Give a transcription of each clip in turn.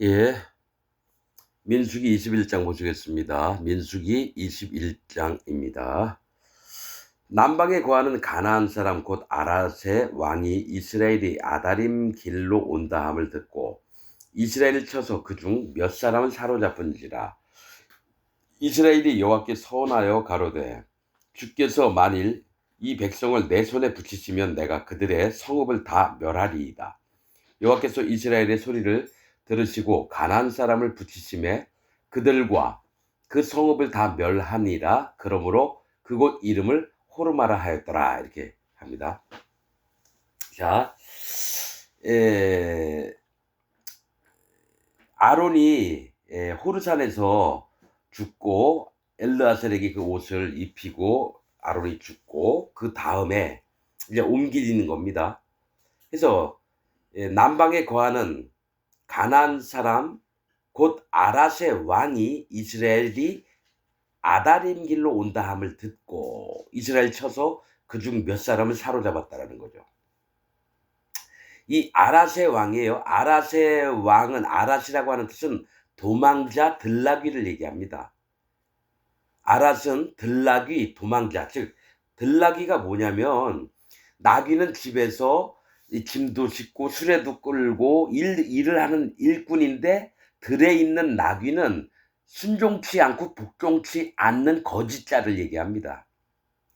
예. 민수기 21장 보시겠습니다. 민수기 21장입니다. 남방에 거하는 가나안 사람 곧 아랏의 왕이 이스라엘이 아다림 길로 온다 함을 듣고 이스라엘을 쳐서 그중 몇 사람을 사로잡은지라. 이스라엘이 여호와께 서원하여 가로되 주께서 만일 이 백성을 내 손에 붙이시면 내가 그들의 성읍을 다 멸하리이다. 여호와께서 이스라엘의 소리를 들으시고 가나안 사람을 붙이심에 그들과 그 성읍을 다 멸하니라. 그러므로 그곳 이름을 호르마라 하였더라. 이렇게 합니다. 자, 아론이 호르산에서 죽고 엘르아셀에게 그 옷을 입히고 아론이 죽고 그 다음에 이제 옮기는 겁니다. 그래서 남방에 거하는 가나안 사람 곧 아랏의 왕이 이스라엘이 아다림 길로 온다 함을 듣고 이스라엘 쳐서 그중 몇 사람을 사로잡았다라는 거죠. 이 아랏의 왕이에요. 아랏의 왕은, 아랏이라고 하는 뜻은 도망자, 들나귀를 얘기합니다. 아랏은 들나귀, 도망자. 즉 들나귀가 뭐냐면 나귀는 집에서 짐도 싣고 수레도 끌고 일을 하는 일꾼인데 들에 있는 나귀는 순종치 않고 복종치 않는 거짓자를 얘기합니다.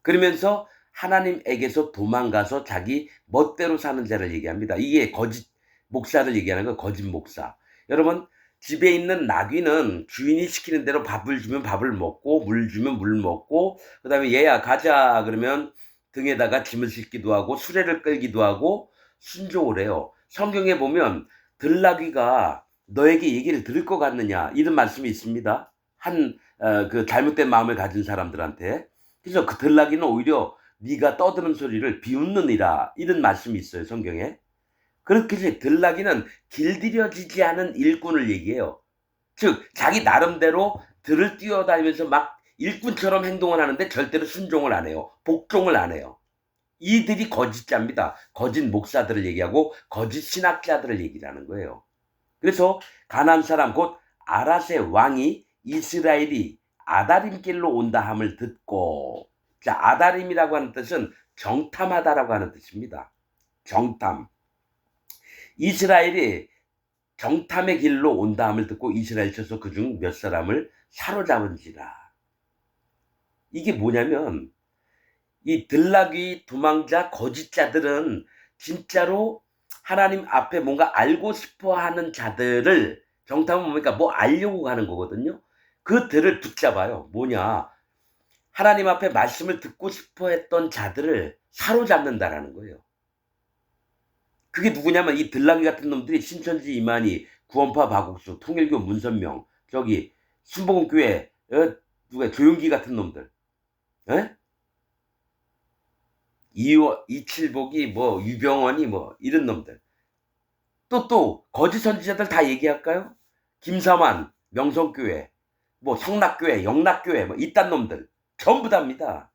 그러면서 하나님에게서 도망가서 자기 멋대로 사는 자를 얘기합니다. 이게 거짓 목사를 얘기하는 거, 거짓 목사. 여러분, 집에 있는 나귀는 주인이 시키는 대로 밥을 주면 밥을 먹고 물 주면 물 먹고, 그 다음에 얘야 가자 그러면 등에다가 짐을 싣기도 하고 수레를 끌기도 하고 순종을 해요. 성경에 보면 들나귀가 너에게 얘기를 들을 것 같느냐 이런 말씀이 있습니다. 그 잘못된 마음을 가진 사람들한테. 그래서 그 들나귀는 오히려 네가 떠드는 소리를 비웃느니라 이런 말씀이 있어요, 성경에. 그렇게 들나귀는 길들여지지 않은 일꾼을 얘기해요. 즉 자기 나름대로 들을 뛰어다니면서 막 일꾼처럼 행동을 하는데 절대로 순종을 안 해요. 복종을 안 해요. 이들이 거짓자입니다. 거짓 목사들을 얘기하고 거짓 신학자들을 얘기하는 거예요. 그래서 가나안 사람 곧 아랏의 왕이 이스라엘이 아다림길로 온다 함을 듣고, 자, 아다림이라고 하는 뜻은 정탐하다라고 하는 뜻입니다. 정탐. 이스라엘이 정탐의 길로 온다 함을 듣고 이스라엘 쳐서 그중 몇 사람을 사로잡은지라. 이게 뭐냐면 이 들나귀, 도망자, 거짓자들은 진짜로 하나님 앞에 뭔가 알고 싶어하는 자들을, 정탐은 뭡니까? 뭐 알려고 가는 거거든요. 그들을 붙잡아요. 뭐냐? 하나님 앞에 말씀을 듣고 싶어 했던 자들을 사로잡는다라는 거예요. 그게 누구냐면 이 들나귀 같은 놈들이 신천지 이만희, 구원파 박옥수, 통일교 문선명, 저기 순복음교회 누가 조용기 같은 놈들, 에? 이칠복이 뭐 유병원이 뭐 이런 놈들, 또 거짓 선지자들 다 얘기할까요? 김사만, 명성교회, 뭐 성락교회, 영락교회 뭐 이딴 놈들 전부 다입니다.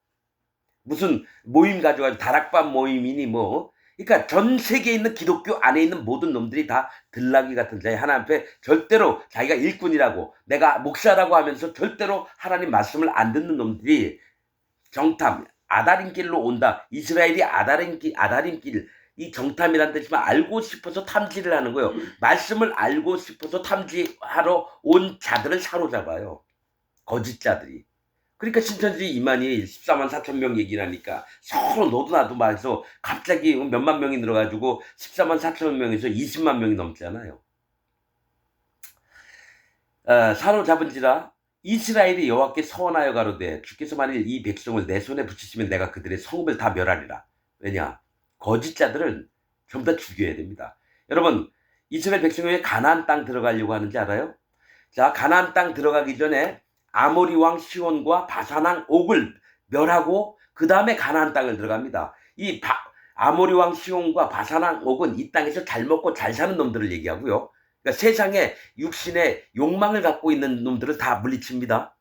무슨 모임 가져가지고 다락방 모임이니 뭐. 그러니까 전 세계에 있는 기독교 안에 있는 모든 놈들이 다 들나귀 같은 자에 하나님 앞에 절대로 자기가 일꾼이라고 내가 목사라고 하면서 절대로 하나님 말씀을 안 듣는 놈들이 정탐, 아다림길로 온다. 이스라엘이 아다림길, 이 정탐이라는 뜻이지만 알고 싶어서 탐지를 하는 거예요. 말씀을 알고 싶어서 탐지하러 온 자들을 사로잡아요. 거짓자들이. 그러니까 신천지 이만희 14만 4천 명 얘기를 하니까 서로 너도 나도 말해서 갑자기 몇만 명이 늘어가지고 14만 4천 명에서 20만 명이 넘잖아요. 사로잡은지라 이스라엘이 여호와께 서원하여 가로되 주께서 만일 이 백성을 내 손에 붙이시면 내가 그들의 성읍을 다 멸하리라. 왜냐? 거짓자들은 전부 다 죽여야 됩니다. 여러분, 이스라엘 백성이 왜 가나안 땅 들어가려고 하는지 알아요? 자, 가나안 땅 들어가기 전에 아모리 왕 시온과 바산 왕 옥을 멸하고 그 다음에 가나안 땅을 들어갑니다. 아모리 왕 시온과 바산 왕 옥은 이 땅에서 잘 먹고 잘 사는 놈들을 얘기하고요. 그러니까 세상에 육신의 욕망을 갖고 있는 놈들을 다 물리칩니다.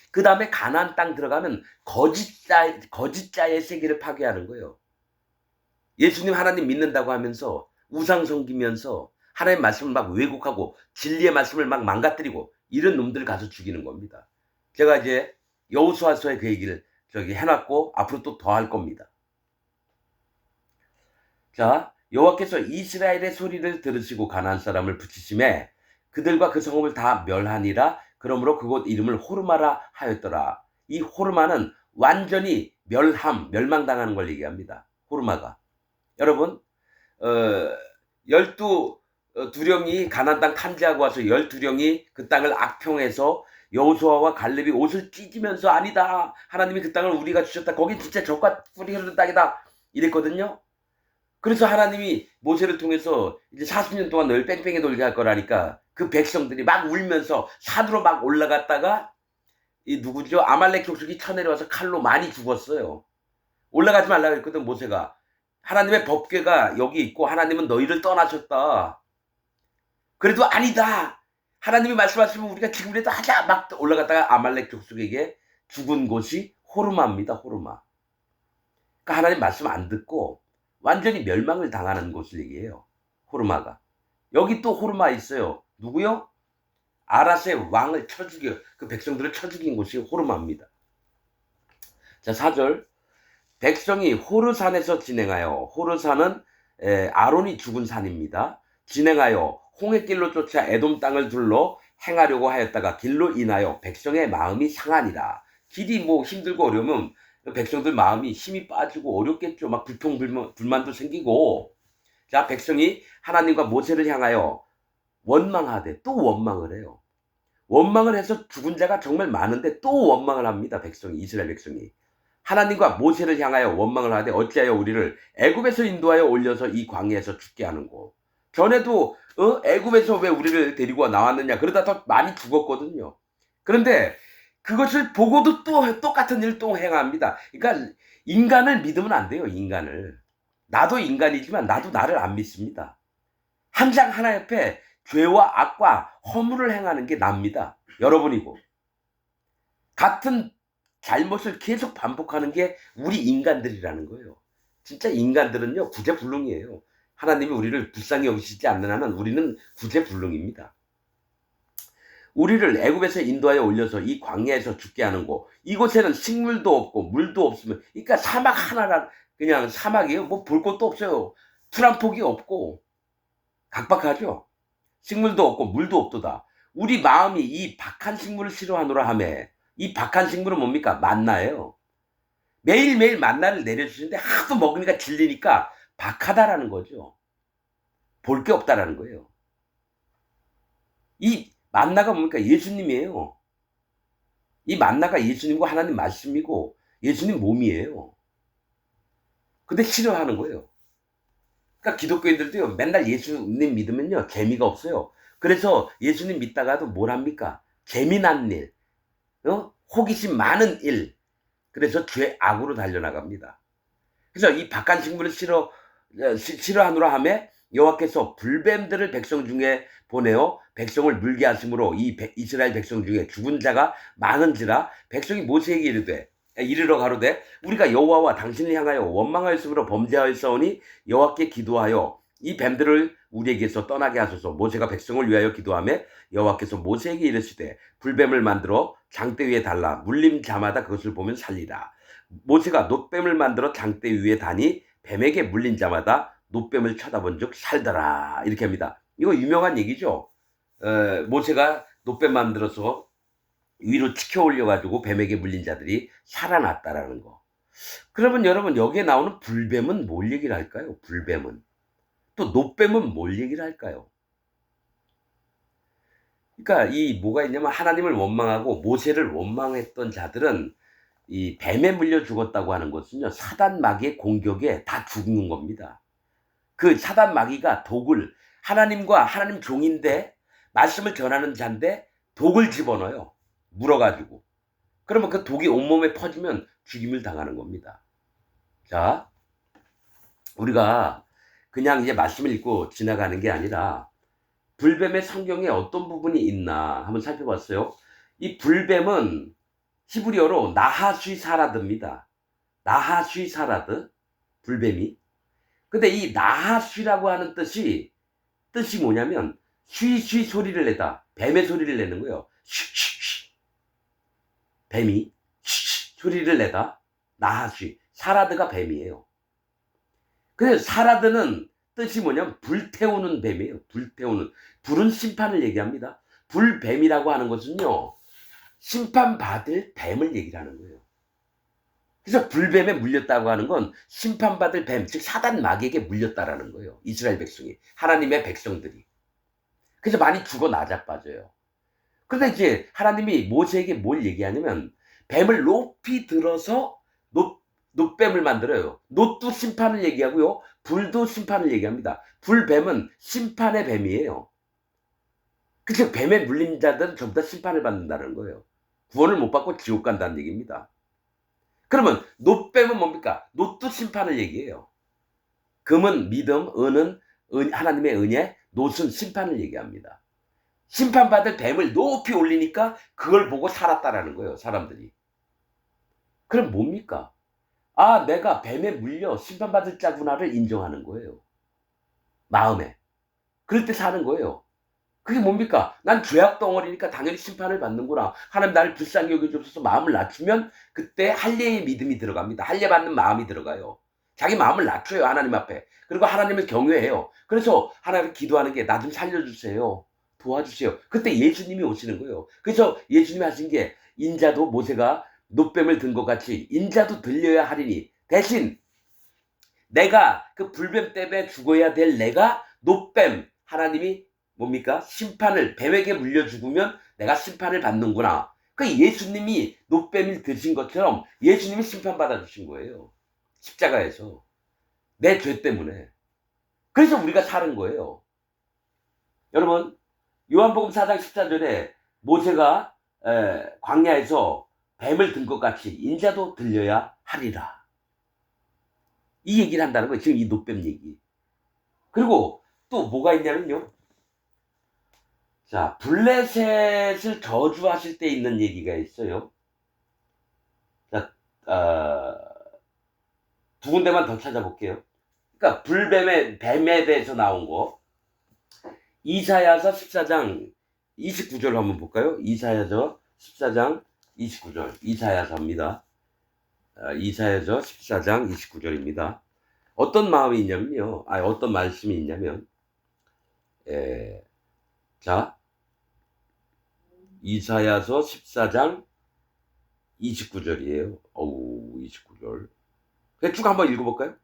그 다음에 가나안 땅 들어가면 거짓자의 세계를 파괴하는 거예요. 예수님 하나님 믿는다고 하면서 우상 섬기면서 하나님의 말씀을 막 왜곡하고 진리의 말씀을 막 망가뜨리고 이런 놈들을 가서 죽이는 겁니다. 제가 이제 여호수아서에 그 얘기를 해놨고 앞으로 또 더 할 겁니다. 자, 여호와께서 이스라엘의 소리를 들으시고 가나안 사람을 붙이심에 그들과 그 성읍을 다 멸하니라. 그러므로 그곳 이름을 호르마라 하였더라. 이 호르마는 완전히 멸망당하는 걸 얘기합니다. 호르마가. 여러분, 열두 두령이 가나안 땅 탐지하고 와서 12령이 그 땅을 악평해서 여호수아와 갈렙이 옷을 찢으면서 아니다. 하나님이 그 땅을 우리가 주셨다. 거긴 진짜 젖과 꿀이 흐르는 땅이다. 이랬거든요. 그래서 하나님이 모세를 통해서 이제 40년 동안 널 뺑뺑이 돌게 할 거라니까 그 백성들이 막 울면서 산으로 막 올라갔다가 이 누구죠? 아말렉 족속이 쳐내려와서 칼로 많이 죽었어요. 올라가지 말라고 했거든 모세가. 하나님의 법궤가 여기 있고 하나님은 너희를 떠나셨다. 그래도 아니다. 하나님이 말씀하시면 우리가 지금이라도 하자. 막 올라갔다가 아말렉 족속에게 죽은 곳이 호르마입니다. 호르마. 그러니까 하나님 말씀 안 듣고 완전히 멸망을 당하는 곳을 얘기해요. 호르마가. 여기 또 호르마 있어요. 누구요? 아랏의 왕을 쳐 죽여 그 백성들을 쳐 죽인 곳이 호르마입니다. 자, 4절. 백성이 호르산에서 진행하여, 호르산은 아론이 죽은 산입니다. 진행하여 홍해길로 쫓아 에돔 땅을 둘러 행하려고 하였다가 길로 인하여 백성의 마음이 상하니라. 길이 뭐 힘들고 어려우면 백성들 마음이 힘이 빠지고 어렵겠죠. 막 불만도 생기고. 자, 백성이 하나님과 모세를 향하여 원망하되 또 원망을 해요. 원망을 해서 죽은 자가 정말 많은데 또 원망을 합니다. 백성이, 이스라엘 백성이. 하나님과 모세를 향하여 원망을 하되 어찌하여 우리를 애굽에서 인도하여 올려서 이 광야에서 죽게 하는고. 전에도 애굽에서 왜 우리를 데리고 나왔느냐. 그러다 더 많이 죽었거든요. 그런데 그것을 보고도 또 똑같은 일을 또 행합니다. 그러니까 인간을 믿으면 안 돼요. 인간을. 나도 인간이지만 나도 나를 안 믿습니다. 항상 하나 옆에 죄와 악과 허물을 행하는 게 납니다. 여러분이고. 같은 잘못을 계속 반복하는 게 우리 인간들이라는 거예요. 진짜 인간들은요, 구제불능이에요. 하나님이 우리를 불쌍히 여기시지 않는 한은 우리는 구제불능입니다. 우리를 애굽에서 인도하여 올려서 이 광야에서 죽게 하는 곳, 이곳에는 식물도 없고 물도 없으면, 그러니까 사막 하나라, 그냥 사막이에요. 뭐 볼 것도 없어요. 풀 한 폭이 없고 각박하죠. 식물도 없고 물도 없도다. 우리 마음이 이 박한 식물을 싫어하노라 하매, 이 박한 식물은 뭡니까? 만나예요. 매일매일 만나를 내려주시는데 하도 먹으니까 질리니까 박하다라는 거죠. 볼 게 없다라는 거예요. 이 만나가 뭡니까? 예수님이에요. 이 만나가 예수님과 하나님 말씀이고 예수님 몸이에요. 근데 싫어하는 거예요. 그러니까 기독교인들도요, 맨날 예수님 믿으면요, 재미가 없어요. 그래서 예수님 믿다가도 뭘 합니까? 재미난 일, 호기심 많은 일. 그래서 죄 악으로 달려나갑니다. 그래서 이 박한 식물을 싫어하노라 하매 여호와께서 불뱀들을 백성 중에 보내어 백성을 물게 하심으로 이 이스라엘 백성 중에 죽은 자가 많은지라. 백성이 모세에게 이르러 가로되 우리가 여호와와 당신을 향하여 원망하였으므로 범죄하였사오니 여호와께 기도하여 이 뱀들을 우리에게서 떠나게 하소서. 모세가 백성을 위하여 기도하며 여호와께서 모세에게 이르시되 불뱀을 만들어 장대 위에 달라 물림 자마다 그것을 보면 살리라. 모세가 놋뱀을 만들어 장대 위에 다니 뱀에게 물린 자마다 놋뱀을 쳐다본 즉 살더라. 이렇게 합니다. 이거 유명한 얘기죠. 모세가 놋뱀 만들어서 위로 치켜 올려가지고 뱀에게 물린 자들이 살아났다라는 거. 그러면 여러분, 여기에 나오는 불뱀은 뭘 얘기를 할까요? 불뱀은. 또 놋뱀은 뭘 얘기를 할까요? 그러니까 이 뭐가 있냐면 하나님을 원망하고 모세를 원망했던 자들은 이 뱀에 물려 죽었다고 하는 것은요, 사단 마귀의 공격에 다 죽는 겁니다. 그 사단 마귀가 독을, 하나님과 하나님 종인데 말씀을 전하는 자인데 독을 집어넣어요. 물어가지고. 그러면 그 독이 온몸에 퍼지면 죽임을 당하는 겁니다. 자, 우리가 그냥 이제 말씀을 읽고 지나가는 게 아니라 불뱀의 성경에 어떤 부분이 있나 한번 살펴봤어요. 이 불뱀은 히브리어로 나하쉬사라드입니다. 나하쉬사라드, 불뱀이. 근데 이 나하쉬라고 하는 뜻이 뜻이 뭐냐면 쉬쉬 소리를 내다. 뱀의 소리를 내는 거예요. 쉬쉬쉬. 뱀이 쉬쉬 소리를 내다. 나하쉬. 사라드가 뱀이에요. 그래서 사라드는 뜻이 뭐냐면 불태우는 뱀이에요. 불태우는. 불은 심판을 얘기합니다. 불뱀이라고 하는 것은요, 심판받을 뱀을 얘기를 하는 거예요. 그래서 불뱀에 물렸다고 하는 건 심판받을 뱀, 즉 사단 마귀에게 물렸다라는 거예요. 이스라엘 백성이, 하나님의 백성들이. 그래서 많이 죽어 나자빠져요. 그런데 이제 하나님이 모세에게 뭘 얘기하냐면 뱀을 높이 들어서 놋뱀을 만들어요. 놋도 심판을 얘기하고요, 불도 심판을 얘기합니다. 불뱀은 심판의 뱀이에요. 그래서 뱀에 물린 자들은 전부 다 심판을 받는다는 거예요. 구원을 못 받고 지옥 간다는 얘기입니다. 그러면 놋뱀은 뭡니까? 놋도 심판을 얘기해요. 금은 믿음, 은은 하나님의 은혜, 놋은 심판을 얘기합니다. 심판받을 뱀을 높이 올리니까 그걸 보고 살았다라는 거예요, 사람들이. 그럼 뭡니까? 아, 내가 뱀에 물려 심판받을 자구나를 인정하는 거예요. 마음에. 그럴 때 사는 거예요. 그게 뭡니까? 난 죄악 덩어리니까 당연히 심판을 받는구나. 하나님 나를 불쌍히 여겨주셔서 마음을 낮추면 그때 할례의 믿음이 들어갑니다. 할례 받는 마음이 들어가요. 자기 마음을 낮춰요, 하나님 앞에. 그리고 하나님을 경외해요. 그래서 하나님 기도하는 게 나 좀 살려주세요. 도와주세요. 그때 예수님이 오시는 거예요. 그래서 예수님이 하신 게 인자도 모세가 놋뱀을 든 것 같이 인자도 들려야 하리니, 대신 내가 그 불뱀 때문에 죽어야 될 내가 놋뱀, 하나님이 뭡니까? 심판을, 뱀에게 물려 죽으면 내가 심판을 받는구나. 그 예수님이 놋뱀을 드신 것처럼 예수님이 심판받아 주신 거예요. 십자가에서. 내 죄 때문에. 그래서 우리가 사는 거예요. 여러분, 요한복음 4장 14절에 모세가 광야에서 뱀을 든 것 같이 인자도 들려야 하리라. 이 얘기를 한다는 거예요. 지금 이 놋뱀 얘기. 그리고 또 뭐가 있냐면요. 자, 블레셋을 저주하실 때 있는 얘기가 있어요. 자, 두 군데만 더 찾아볼게요. 그러니까 뱀에 대해서 나온 거. 이사야서 14장 29절 한번 볼까요? 이사야서 14장 29절. 이사야서입니다. 이사야서 14장 29절입니다. 어떤 마음이 있냐면요. 어떤 말씀이 있냐면, 자, 이사야서 14장 29절이에요. 29절. 그냥 쭉 한번 읽어볼까요?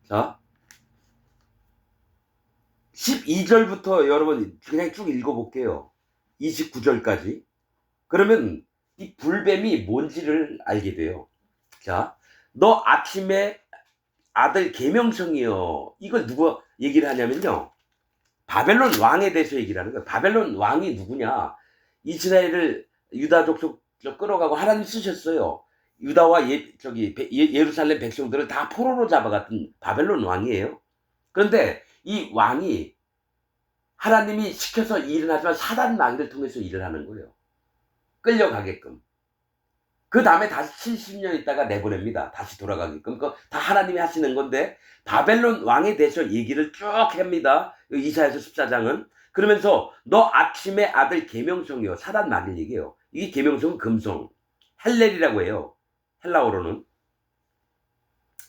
자, 12절부터 여러분 그냥 쭉 읽어볼게요. 29절까지. 그러면 이 불뱀이 뭔지를 알게 돼요. 자, 너 아침에 아들 계명성이요. 이걸 누가 얘기를 하냐면요, 바벨론 왕에 대해서 얘기를 하는 거예요. 바벨론 왕이 누구냐? 이스라엘을 유다 족속 끌어가고 하나님 쓰셨어요. 유다와 예루살렘 백성들을 다 포로로 잡아갔던 바벨론 왕이에요. 그런데 이 왕이 하나님이 시켜서 일은 하지만 사단 마귀를 통해서 일을 하는 거예요. 끌려가게끔. 그 다음에 다시 70년 있다가 내보냅니다. 다시 돌아가게끔. 그거 다 하나님이 하시는 건데, 바벨론 왕에 대해서 얘기를 쭉 합니다. 이사야서 14장은. 그러면서 너 아침에 아들 계명성이요. 사단 마귀를 얘기해요. 이게 계명성은 금성. 헬렐이라고 해요. 헬라어로는.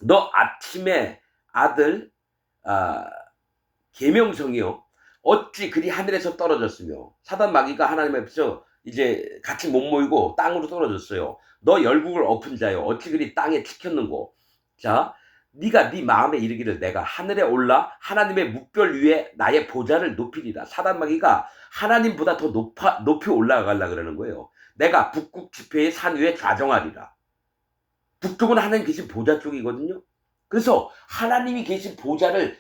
너 아침에 아들 계명성이요. 어찌 그리 하늘에서 떨어졌으며. 사단 마귀가 하나님 앞에서 이제 같이 못 모이고 땅으로 떨어졌어요. 너 열국을 엎은 자요. 어찌 그리 땅에 찍혔는고. 자, 네가 네 마음에 이르기를 내가 하늘에 올라 하나님의 묵별 위에 나의 보좌를 높이리라. 사단 마귀가 하나님보다 더 높이 올라가려고 그러는 거예요. 내가 북극 지폐의 산 위에 좌정하리라. 북쪽은 하나님 계신 보좌 쪽이거든요. 그래서 하나님이 계신 보좌를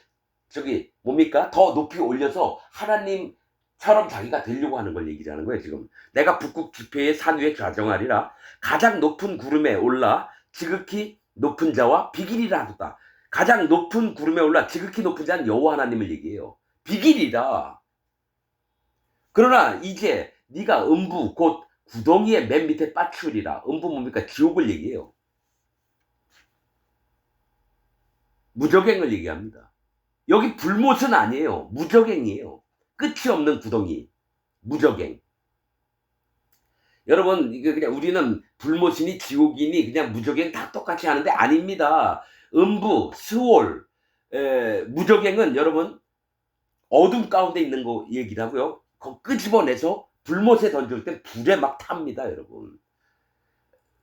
뭡니까? 더 높이 올려서 하나님처럼 자기가 되려고 하는 걸 얘기하는 거예요, 지금. 내가 북극 지폐의 산 위에 좌정하리라. 가장 높은 구름에 올라 지극히 높은 자와 비길이라 하도다. 가장 높은 구름에 올라 지극히 높은 자는 여호와 하나님을 얘기해요. 비길이라. 그러나 이제 네가 음부 곧 구덩이의 맨 밑에 빠추리라. 음부 뭡니까? 지옥을 얘기해요. 무적행을 얘기합니다. 여기 불못은 아니에요. 무적행이에요. 끝이 없는 구덩이. 무적행. 여러분, 이거 그냥 우리는 불못이니 지옥이니 그냥 무적행 다 똑같이 하는데 아닙니다. 음부, 스월, 무적행은 여러분 어둠 가운데 있는 거 얘기를 하고요. 그거 끄집어내서 불못에 던질 때 불에 막 탑니다, 여러분.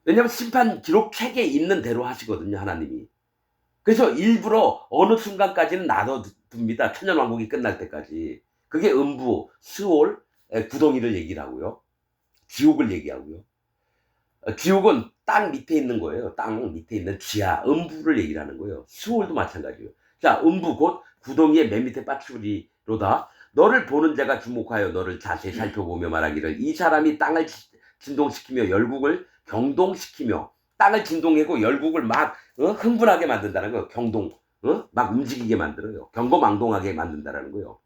왜냐면 심판 기록 책에 있는 대로 하시거든요, 하나님이. 그래서 일부러 어느 순간까지는 놔둬둡니다. 천년왕국이 끝날 때까지. 그게 음부, 스올, 구덩이를 얘기를 하고요. 지옥을 얘기하고요. 지옥은 땅 밑에 있는 거예요. 땅 밑에 있는 지하, 음부를 얘기를 하는 거예요. 스올도 마찬가지예요. 자, 음부 곧 구덩이의 맨 밑에 빠추리로다. 너를 보는 자가 주목하여 너를 자세히 살펴보며 말하기를 이 사람이 땅을 진동시키며 열국을 경동시키며 땅을 진동하고 열국을 막 흥분하게 만든다는 거예요. 경동, 막 움직이게 만들어요. 경거망동하게 만든다는 거예요.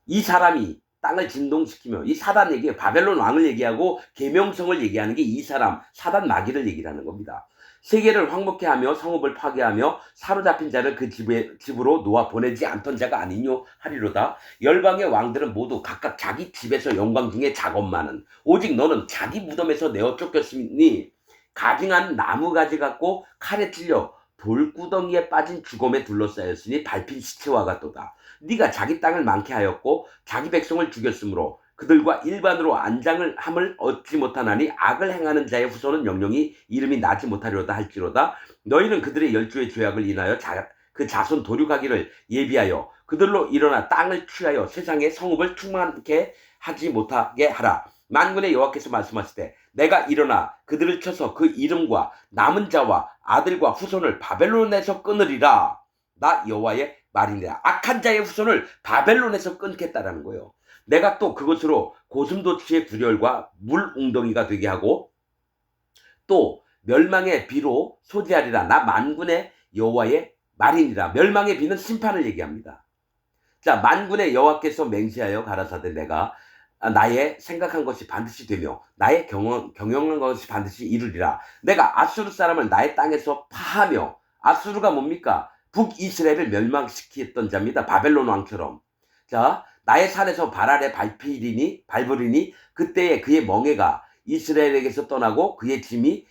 이 사람이 땅을 진동시키며 이 사단 얘기예요. 바벨론 왕을 얘기하고 계명성을 얘기하는 게 이 사람 사단 마귀를 얘기를 하는 겁니다. 세계를 황목해 하며 성읍을 파괴하며 사로잡힌 자를 그 집으로 놓아 보내지 않던 자가 아니뇨 하리로다. 열방의 왕들은 모두 각각 자기 집에서 영광 중에 작업만은 오직 너는 자기 무덤에서 내어 쫓겼으니 가증한 나무가지 같고 칼에 찔려 돌구덩이에 빠진 죽음에 둘러싸였으니 밟힌 시체와 같도다. 네가 자기 땅을 많게 하였고 자기 백성을 죽였으므로 그들과 일반으로 안장을 함을 얻지 못하나니 악을 행하는 자의 후손은 영영이 이름이 나지 못하리로다 할지로다. 너희는 그들의 열조의 죄악을 인하여 그 자손 도륙하기를 예비하여 그들로 일어나 땅을 취하여 세상의 성읍을 충만케 하지 못하게 하라. 만군의 여호와께서 말씀하시되 내가 일어나 그들을 쳐서 그 이름과 남은 자와 아들과 후손을 바벨론에서 끊으리라. 나 여호와의 말이니라. 악한 자의 후손을 바벨론에서 끊겠다라는 거예요. 내가 또 그것으로 고슴도치의 굴열과 물 웅덩이가 되게 하고 또 멸망의 비로 소지하리라. 나 만군의 여호와의 말이니라. 멸망의 비는 심판을 얘기합니다. 자, 만군의 여호와께서 맹세하여 가라사대 내가 나의 생각한 것이 반드시 되며 나의 경영한 것이 반드시 이루리라. 내가 아수르 사람을 나의 땅에서 파하며 아수르가 뭡니까? 북이스라엘을 멸망시켰던 자입니다. 바벨론 왕처럼. 자, 나의 산에서 발 아래 밟으리니 그때에 그의 멍에가 이스라엘에게서 떠나고 그의 짐이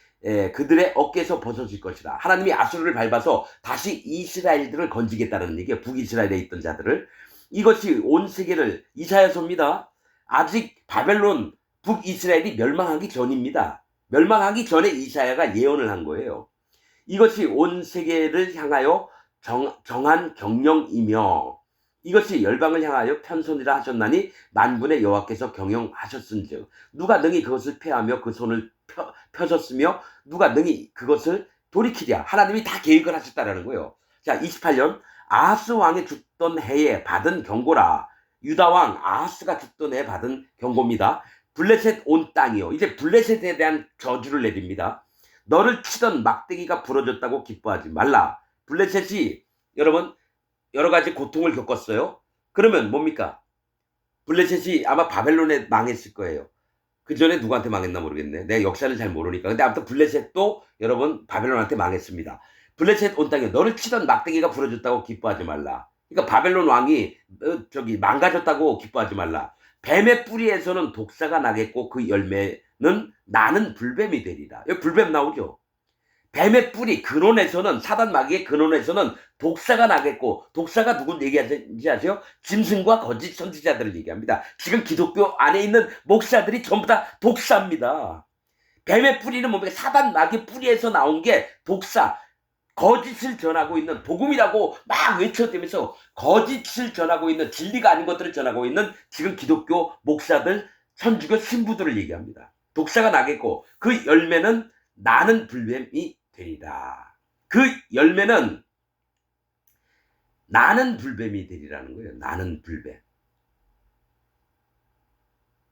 그들의 어깨에서 벗어질 것이라. 하나님이 아수르를 밟아서 다시 이스라엘들을 건지겠다는 얘기예요. 북이스라엘에 있던 자들을. 이것이 온 세계를 이사야서입니다. 아직 바벨론 북이스라엘이 멸망하기 전입니다. 멸망하기 전에 이사야가 예언을 한 거예요. 이것이 온 세계를 향하여 정한 경영이며 이것이 열방을 향하여 편손이라 하셨나니 만군의 여호와께서 경영하셨은즉 누가 능히 그것을 패하며 그 손을 펴셨으며 누가 능히 그것을 돌이키랴. 하나님이 다 계획을 하셨다라는 거예요. 자, 28년 아하스 왕이 죽던 해에 받은 경고라. 유다 왕 아하스가 죽던 해에 받은 경고입니다. 블레셋 온 땅이요. 이제 블레셋에 대한 저주를 내립니다. 너를 치던 막대기가 부러졌다고 기뻐하지 말라. 블레셋이 여러분 여러 가지 고통을 겪었어요. 그러면 뭡니까? 블레셋이 아마 바벨론에 망했을 거예요. 그 전에 누구한테 망했나 모르겠네. 내가 역사를 잘 모르니까. 근데 아무튼 블레셋도 여러분 바벨론한테 망했습니다. 블레셋 온 땅에 너를 치던 막대기가 부러졌다고 기뻐하지 말라. 그러니까 바벨론 왕이 망가졌다고 기뻐하지 말라. 뱀의 뿌리에서는 독사가 나겠고 그 열매는 나는 불뱀이 되리라. 여기 불뱀 나오죠. 뱀의 뿌리 근원에서는 사단 마귀의 근원에서는 독사가 나겠고 독사가 누굴 얘기하는지 아세요? 짐승과 거짓 선지자들을 얘기합니다. 지금 기독교 안에 있는 목사들이 전부 다 독사입니다. 뱀의 뿌리는 뭡니까? 사단 마귀의 뿌리에서 나온 게 독사, 거짓을 전하고 있는 복음이라고 막 외쳐대면서 거짓을 전하고 있는 진리가 아닌 것들을 전하고 있는 지금 기독교 목사들, 선주교 신부들을 얘기합니다. 독사가 나겠고 그 열매는 나는 불뱀이 되리라. 그 열매는 나는 불뱀이 되리라는 거예요. 나는 불뱀.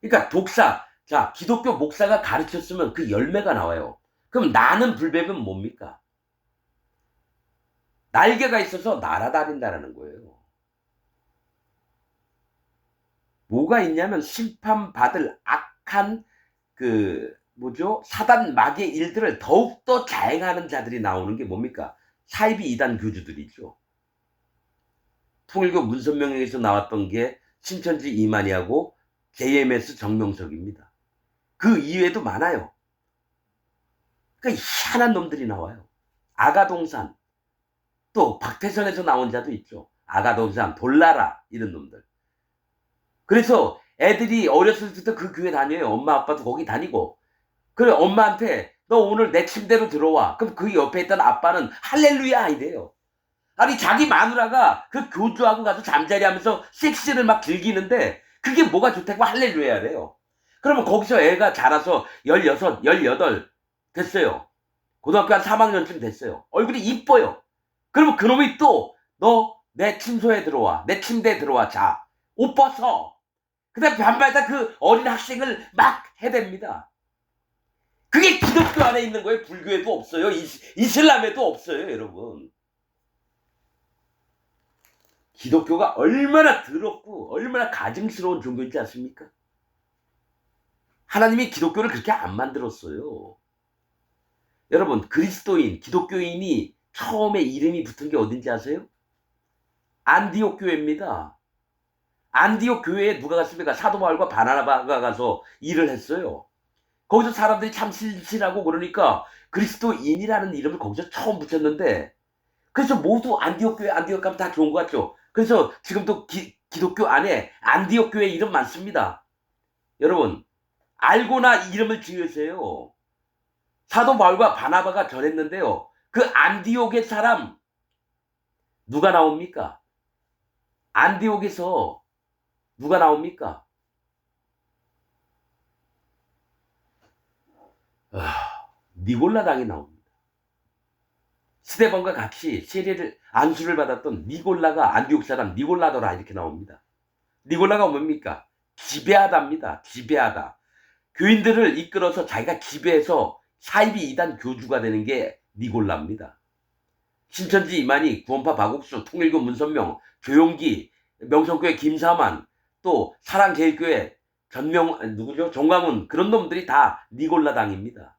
그러니까 독사, 자, 기독교 목사가 가르쳤으면 그 열매가 나와요. 그럼 나는 불뱀은 뭡니까? 날개가 있어서 날아다닌다라는 거예요. 뭐가 있냐면 심판받을 악한 사단 마귀의 일들을 더욱더 자행하는 자들이 나오는 게 뭡니까? 사이비 이단 교주들이죠. 통일교 문선명에게서 나왔던 게 신천지 이만희하고 JMS 정명석입니다. 그 이외에도 많아요. 그러니까 희한한 놈들이 나와요. 아가동산, 또 박태선에서 나온 자도 있죠. 아가동산, 돌나라 이런 놈들. 그래서 애들이 어렸을 때부터 그 교회 다녀요. 엄마 아빠도 거기 다니고. 그래 엄마한테 너 오늘 내 침대로 들어와. 그럼 그 옆에 있던 아빠는 할렐루야 이래요. 아니 자기 마누라가 그 교주하고 가서 잠자리하면서 섹스를 막 즐기는데 그게 뭐가 좋다고 할렐루야래요. 그러면 거기서 애가 자라서 16, 18 됐어요. 고등학교 한 3학년쯤 됐어요. 얼굴이 이뻐요. 그러면 그놈이 또 너 내 침소에 들어와. 내 침대에 들어와 자. 옷 벗어. 그 다음에 밤마다 그 어린 학생을 막 해댑니다. 그게 기독교 안에 있는 거예요. 불교에도 없어요. 이슬람에도 없어요. 여러분. 기독교가 얼마나 더럽고 얼마나 가증스러운 종교인지 아십니까? 하나님이 기독교를 그렇게 안 만들었어요. 여러분 그리스도인, 기독교인이 처음에 이름이 붙은 게 어딘지 아세요? 안디옥 교회입니다. 안디옥 교회에 누가 갔습니까? 사도 바울과 바나바가 가서 일을 했어요. 거기서 사람들이 참 신실하고 그러니까 그리스도인이라는 이름을 거기서 처음 붙였는데 그래서 모두 안디옥 교회 안디옥 가면 다 좋은 것 같죠. 그래서 지금도 기독교 안에 안디옥 교회 이름 많습니다. 여러분 알고나 이름을 지으세요. 사도 바울과 바나바가 전했는데요. 그 안디옥의 사람 누가 나옵니까? 안디옥에서 누가 나옵니까? 니골라당이 나옵니다. 스데반과 같이 세례를 안수를 받았던 니골라가 안디옥 사람 니골라더라 이렇게 나옵니다. 니골라가 뭡니까? 지배하다입니다. 지배하다. 교인들을 이끌어서 자기가 지배해서 사이비 이단 교주가 되는 게 니골라입니다. 신천지 이만희, 구원파 박옥수, 통일교 문선명, 조용기, 명성교회 김사만, 또 사랑제일교회 누구죠? 정광훈 그런 놈들이 다 니골라당입니다.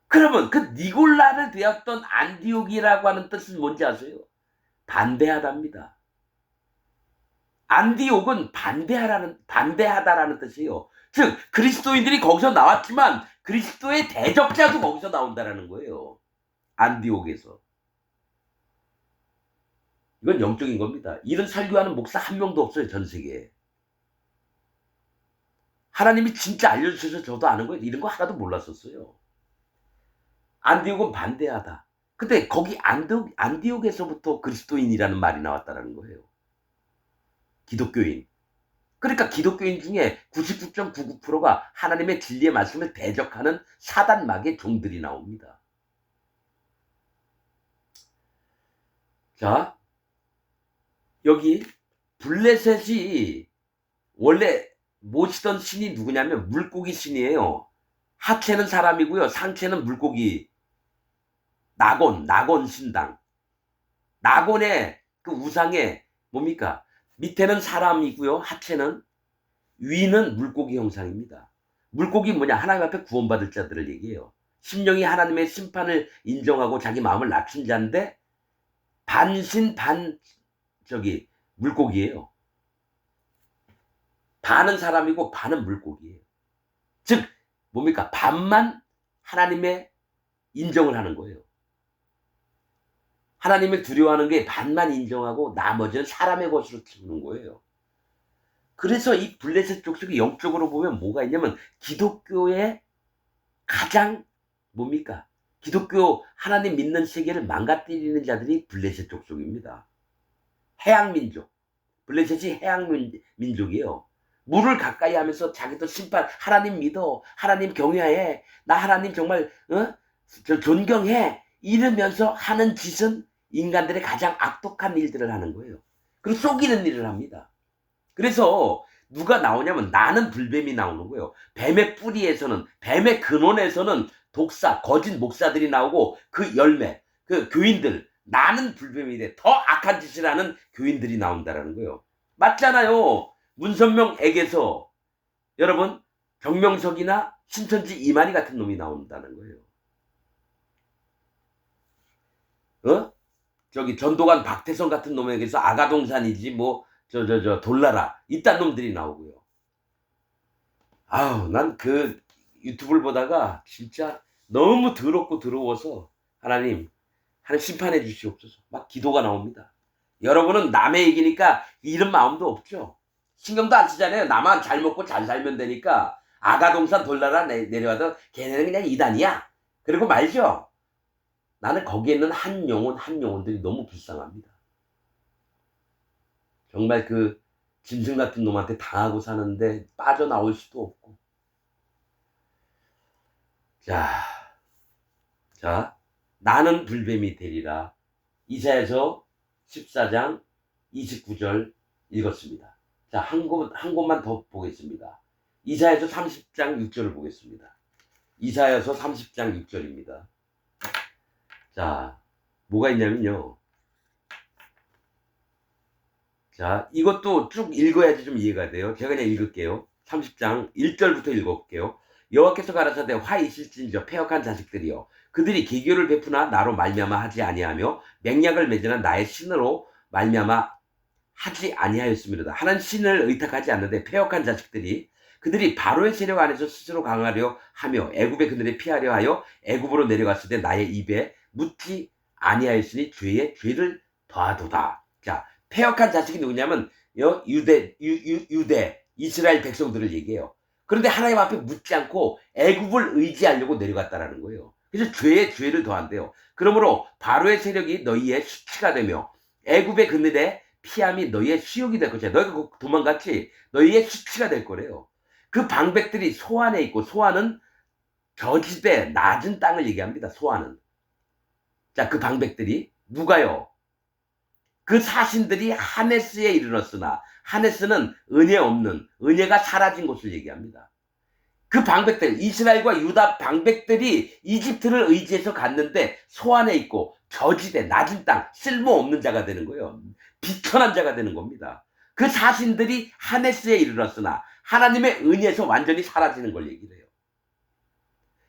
그러면 그 니골라를 되었던 안디옥이라고 하는 뜻은 뭔지 아세요? 반대하다입니다. 안디옥은 반대하다라는 뜻이에요. 즉 그리스도인들이 거기서 나왔지만 그리스도의 대적자도 거기서 나온다라는 거예요. 안디옥에서. 이건 영적인 겁니다. 이런 설교하는 목사 한 명도 없어요. 전 세계에. 하나님이 진짜 알려주셔서 저도 아는 거예요. 이런 거 하나도 몰랐었어요. 안디옥은 반대하다. 근데 거기 안디옥에서부터 그리스도인이라는 말이 나왔다는 거예요. 기독교인. 그러니까 기독교인 중에 99.99%가 하나님의 진리의 말씀을 대적하는 사단막의 종들이 나옵니다. 자, 여기 블레셋이 원래 모시던 신이 누구냐면 물고기 신이에요. 하체는 사람이고요. 상체는 물고기. 나곤 신당. 나곤의 그 우상에 뭡니까? 밑에는 사람이고요. 하체는 위는 물고기 형상입니다. 물고기 뭐냐? 하나님 앞에 구원받을 자들을 얘기해요. 심령이 하나님의 심판을 인정하고 자기 마음을 낮춘 자인데 반신 물고기예요. 반은 사람이고 반은 물고기예요. 즉 뭡니까? 반만 하나님의 인정을 하는 거예요. 하나님을 두려워하는 게 반만 인정하고 나머지는 사람의 것으로 키우는 거예요. 그래서 이 블레셋 족속이 영적으로 보면 뭐가 있냐면 기독교의 가장 뭡니까? 기독교 하나님 믿는 세계를 망가뜨리는 자들이 블레셋 족속입니다. 해양민족. 블레셋이 해양민족이에요. 물을 가까이 하면서 자기도 심판, 하나님 믿어, 하나님 경외해, 나 하나님 정말 존경해 이러면서 하는 짓은 인간들의 가장 악독한 일들을 하는 거예요. 그리고 속이는 일을 합니다. 그래서 누가 나오냐면 나는 불뱀이 나오는 거예요. 뱀의 뿌리에서는, 뱀의 근원에서는 독사, 거짓 목사들이 나오고 그 열매, 그 교인들, 나는 불뱀이 돼. 더 악한 짓을 하는 교인들이 나온다라는 거예요. 맞잖아요. 문선명에게서 여러분 정명석이나 신천지 이만희 같은 놈이 나온다는 거예요. 저기 전두환 박태선 같은 놈에게서 아가동산이지 뭐 돌나라 이딴 놈들이 나오고요. 아우 난 그 유튜브를 보다가 진짜 너무 더럽고 더러워서 하나님 심판해 주시옵소서 막 기도가 나옵니다. 여러분은 남의 얘기니까 이런 마음도 없죠. 신경도 안 쓰잖아요. 나만 잘 먹고 잘 살면 되니까 아가동산 돌나라 내려와도 걔네는 그냥 이단이야. 그리고 말죠. 나는 거기에 있는 한 영혼들이 너무 불쌍합니다. 정말 그 짐승 같은 놈한테 당하고 사는데 빠져나올 수도 없고. 자, 나는 불뱀이 되리라. 이사야서 14장 29절 읽었습니다. 자, 한 곳만 더 보겠습니다. 이사야서 30장 6절을 보겠습니다. 이사야서 30장 6절입니다. 자, 뭐가 있냐면요. 자, 이것도 쭉 읽어야지 좀 이해가 돼요. 제가 그냥 읽을게요. 30장 1절부터 읽어볼게요. 여호와께서 가라사대 화 있을진저 패역한 자식들이여 그들이 계교를 베푸나 나로 말미암아 하지 아니하며 맹약을 맺으나 나의 신으로 말미암아 하지 아니하였음이로다. 하나님 신을 의탁하지 않는데 패역한 자식들이 그들이 바로의 세력 안에서 스스로 강하려 하며 애굽의 그늘에 피하려 하여 애굽으로 내려갔을 때 나의 입에 묻지 아니하였으니 죄에 죄를 더하도다. 자, 패역한 자식이 누구냐면 유대 이스라엘 백성들을 얘기해요. 그런데 하나님 앞에 묻지 않고 애굽을 의지하려고 내려갔다라는 거예요. 그래서 죄에 죄를 더한대요. 그러므로 바로의 세력이 너희의 수치가 되며 애굽의 그늘에 피함이 너희의 수욕이 될 것이야. 너희가 도망갔지 너희의 수치가 될 거래요. 그 방백들이 소안에 있고 소안은 저지대 낮은 땅을 얘기합니다. 소안은. 자, 그 방백들이 누가요? 그 사신들이 하네스에 이르렀으나 하네스는 은혜 없는 은혜가 사라진 곳을 얘기합니다. 그 방백들 이스라엘과 유다 방백들이 이집트를 의지해서 갔는데 소안에 있고 저지대 낮은 땅 쓸모없는 자가 되는 거예요. 비천한 자가 되는 겁니다. 그 사신들이 하네스에 이르렀으나 하나님의 은혜에서 완전히 사라지는 걸 얘기를 해요.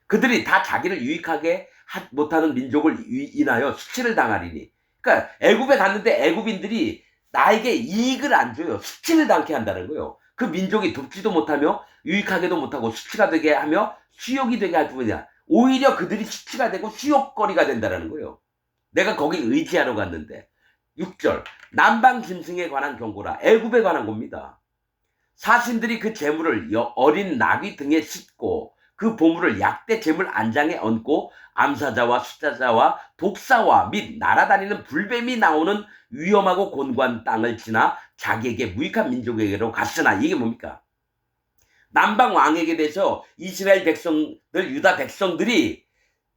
그들이 다 자기를 유익하게 못하는 민족을 인하여 수치를 당하리니. 그러니까 애굽에 갔는데 애굽인들이 나에게 이익을 안 줘요. 수치를 당케 한다는 거예요. 그 민족이 돕지도 못하며 유익하게도 못하고 수치가 되게 하며 수욕이 되게 할 뿐이야. 오히려 그들이 수치가 되고 수욕거리가 된다는 거예요. 내가 거길 의지하러 갔는데. 6절 남방 짐승에 관한 경고라. 애굽에 관한 겁니다. 사신들이 그 재물을 어린 나귀 등에 싣고 그 보물을 약대 재물 안장에 얹고 암사자와 숫자자와 독사와 및 날아다니는 불뱀이 나오는 위험하고 곤고한 땅을 지나 자기에게 무익한 민족에게로 갔으나 이게 뭡니까? 남방 왕에게 대해서 이스라엘 백성들 유다 백성들이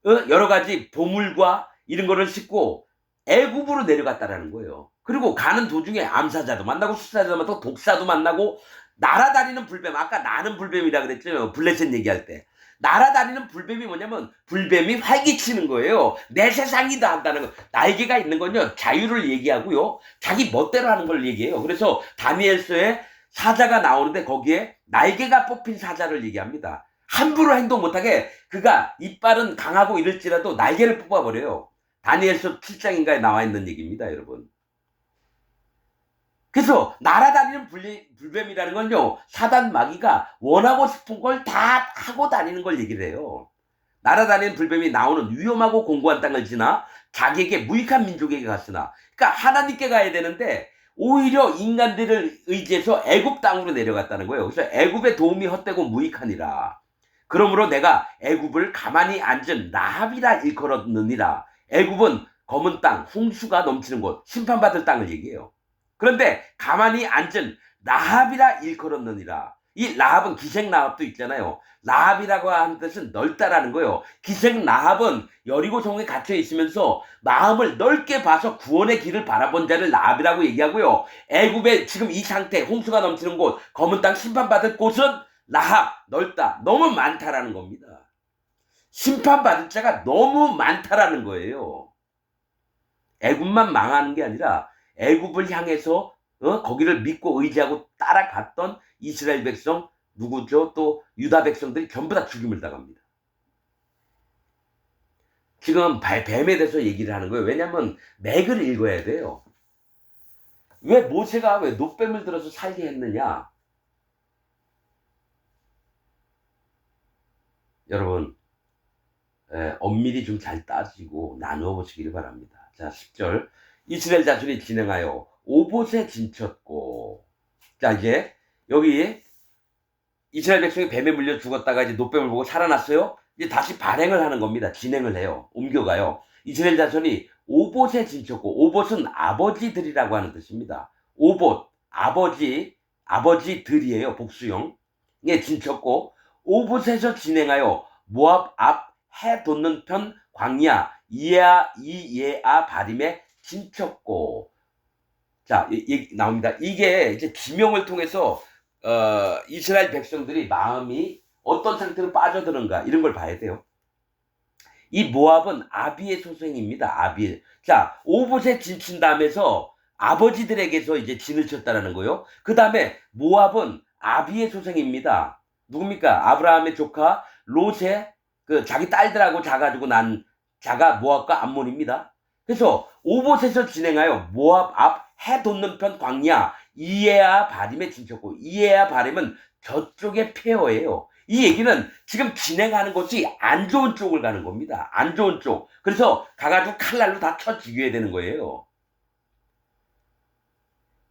여러 가지 보물과 이런 거를 싣고 애굽으로 내려갔다라는 거예요. 그리고 가는 도중에 암사자도 만나고 숫자자도 만나고 독사도 만나고 날아다니는 불뱀, 아까 나는 불뱀이라 그랬죠. 블레셋 얘기할 때. 날아다니는 불뱀이 뭐냐면 불뱀이 활기치는 거예요. 내 세상이다 한다는 거. 날개가 있는 건요. 자유를 얘기하고요. 자기 멋대로 하는 걸 얘기해요. 그래서 다니엘서에 사자가 나오는데 거기에 날개가 뽑힌 사자를 얘기합니다. 함부로 행동 못하게 그가 이빨은 강하고 이럴지라도 날개를 뽑아버려요. 다니엘서 7장인가에 나와 있는 얘기입니다, 여러분. 그래서 날아다니는 불뱀이라는 건요. 사단 마귀가 원하고 싶은 걸 다 하고 다니는 걸 얘기를 해요. 날아다니는 불뱀이 나오는 위험하고 공고한 땅을 지나 자기에게 무익한 민족에게 갔으나 그러니까 하나님께 가야 되는데 오히려 인간들을 의지해서 애굽 땅으로 내려갔다는 거예요. 그래서 애굽의 도움이 헛되고 무익하니라. 그러므로 내가 애굽을 가만히 앉은 라합이라 일컬었느니라. 애굽은 검은 땅, 홍수가 넘치는 곳, 심판받을 땅을 얘기해요. 그런데 가만히 앉은 라합이라 일컬었느니라. 이 라합은 기생 라합도 있잖아요. 라합이라고 하는 뜻은 넓다라는 거예요. 기생 라합은 여리고 성에 갇혀 있으면서 마음을 넓게 봐서 구원의 길을 바라본 자를 라합이라고 얘기하고요. 애굽의 지금 이 상태, 홍수가 넘치는 곳, 검은 땅 심판받을 곳은 라합, 넓다, 너무 많다라는 겁니다. 심판받을 자가 너무 많다라는 거예요. 애굽만 망하는 게 아니라 애굽을 향해서 거기를 믿고 의지하고 따라갔던 이스라엘 백성 누구죠? 또 유다 백성들이 전부 다 죽임을 당합니다. 지금 뱀에 대해서 얘기를 하는 거예요. 왜냐하면 맥을 읽어야 돼요. 왜 모세가 왜 노뱀을 들어서 살게 했느냐? 여러분, 엄밀히 좀 잘 따지고 나누어 보시기를 바랍니다. 자, 10절. 이스라엘 자손이 진행하여 오봇에 진쳤고. 자, 이제 여기 이스라엘 백성이 뱀에 물려 죽었다가 이제 노뱀을 보고 살아났어요. 이제 다시 발행을 하는 겁니다. 진행을 해요. 옮겨가요. 이스라엘 자손이 오봇에 진쳤고, 오봇은 아버지들이라고 하는 뜻입니다. 오봇, 아버지들이에요. 복수형. 예, 진쳤고, 오봇에서 진행하여 모압 앞 해 돋는 편 광야 이예아 바림에 진쳤고. 자, 나옵니다. 이게 이제 지명을 통해서 이스라엘 백성들이 마음이 어떤 상태로 빠져드는가 이런 걸 봐야 돼요. 이 모압은 아비의 소생입니다. 아비. 자, 오봇에 진친 다음에서 아버지들에게서 이제 진을 쳤다라는 거예요. 그 다음에 모압은 아비의 소생입니다. 누굽니까? 아브라함의 조카 롯의 자기 딸들하고 자가지고 난 자가 모압과 암몬입니다. 그래서 오봇에서 진행하여 모압 앞 해 돋는 편 광야 이에아 바림에 진쳤고, 이에아 바림은 저쪽의 폐허예요. 이 얘기는 지금 진행하는 것이 안 좋은 쪽을 가는 겁니다. 안 좋은 쪽. 그래서 가가지고 칼날로 다 쳐 죽여야 되는 거예요.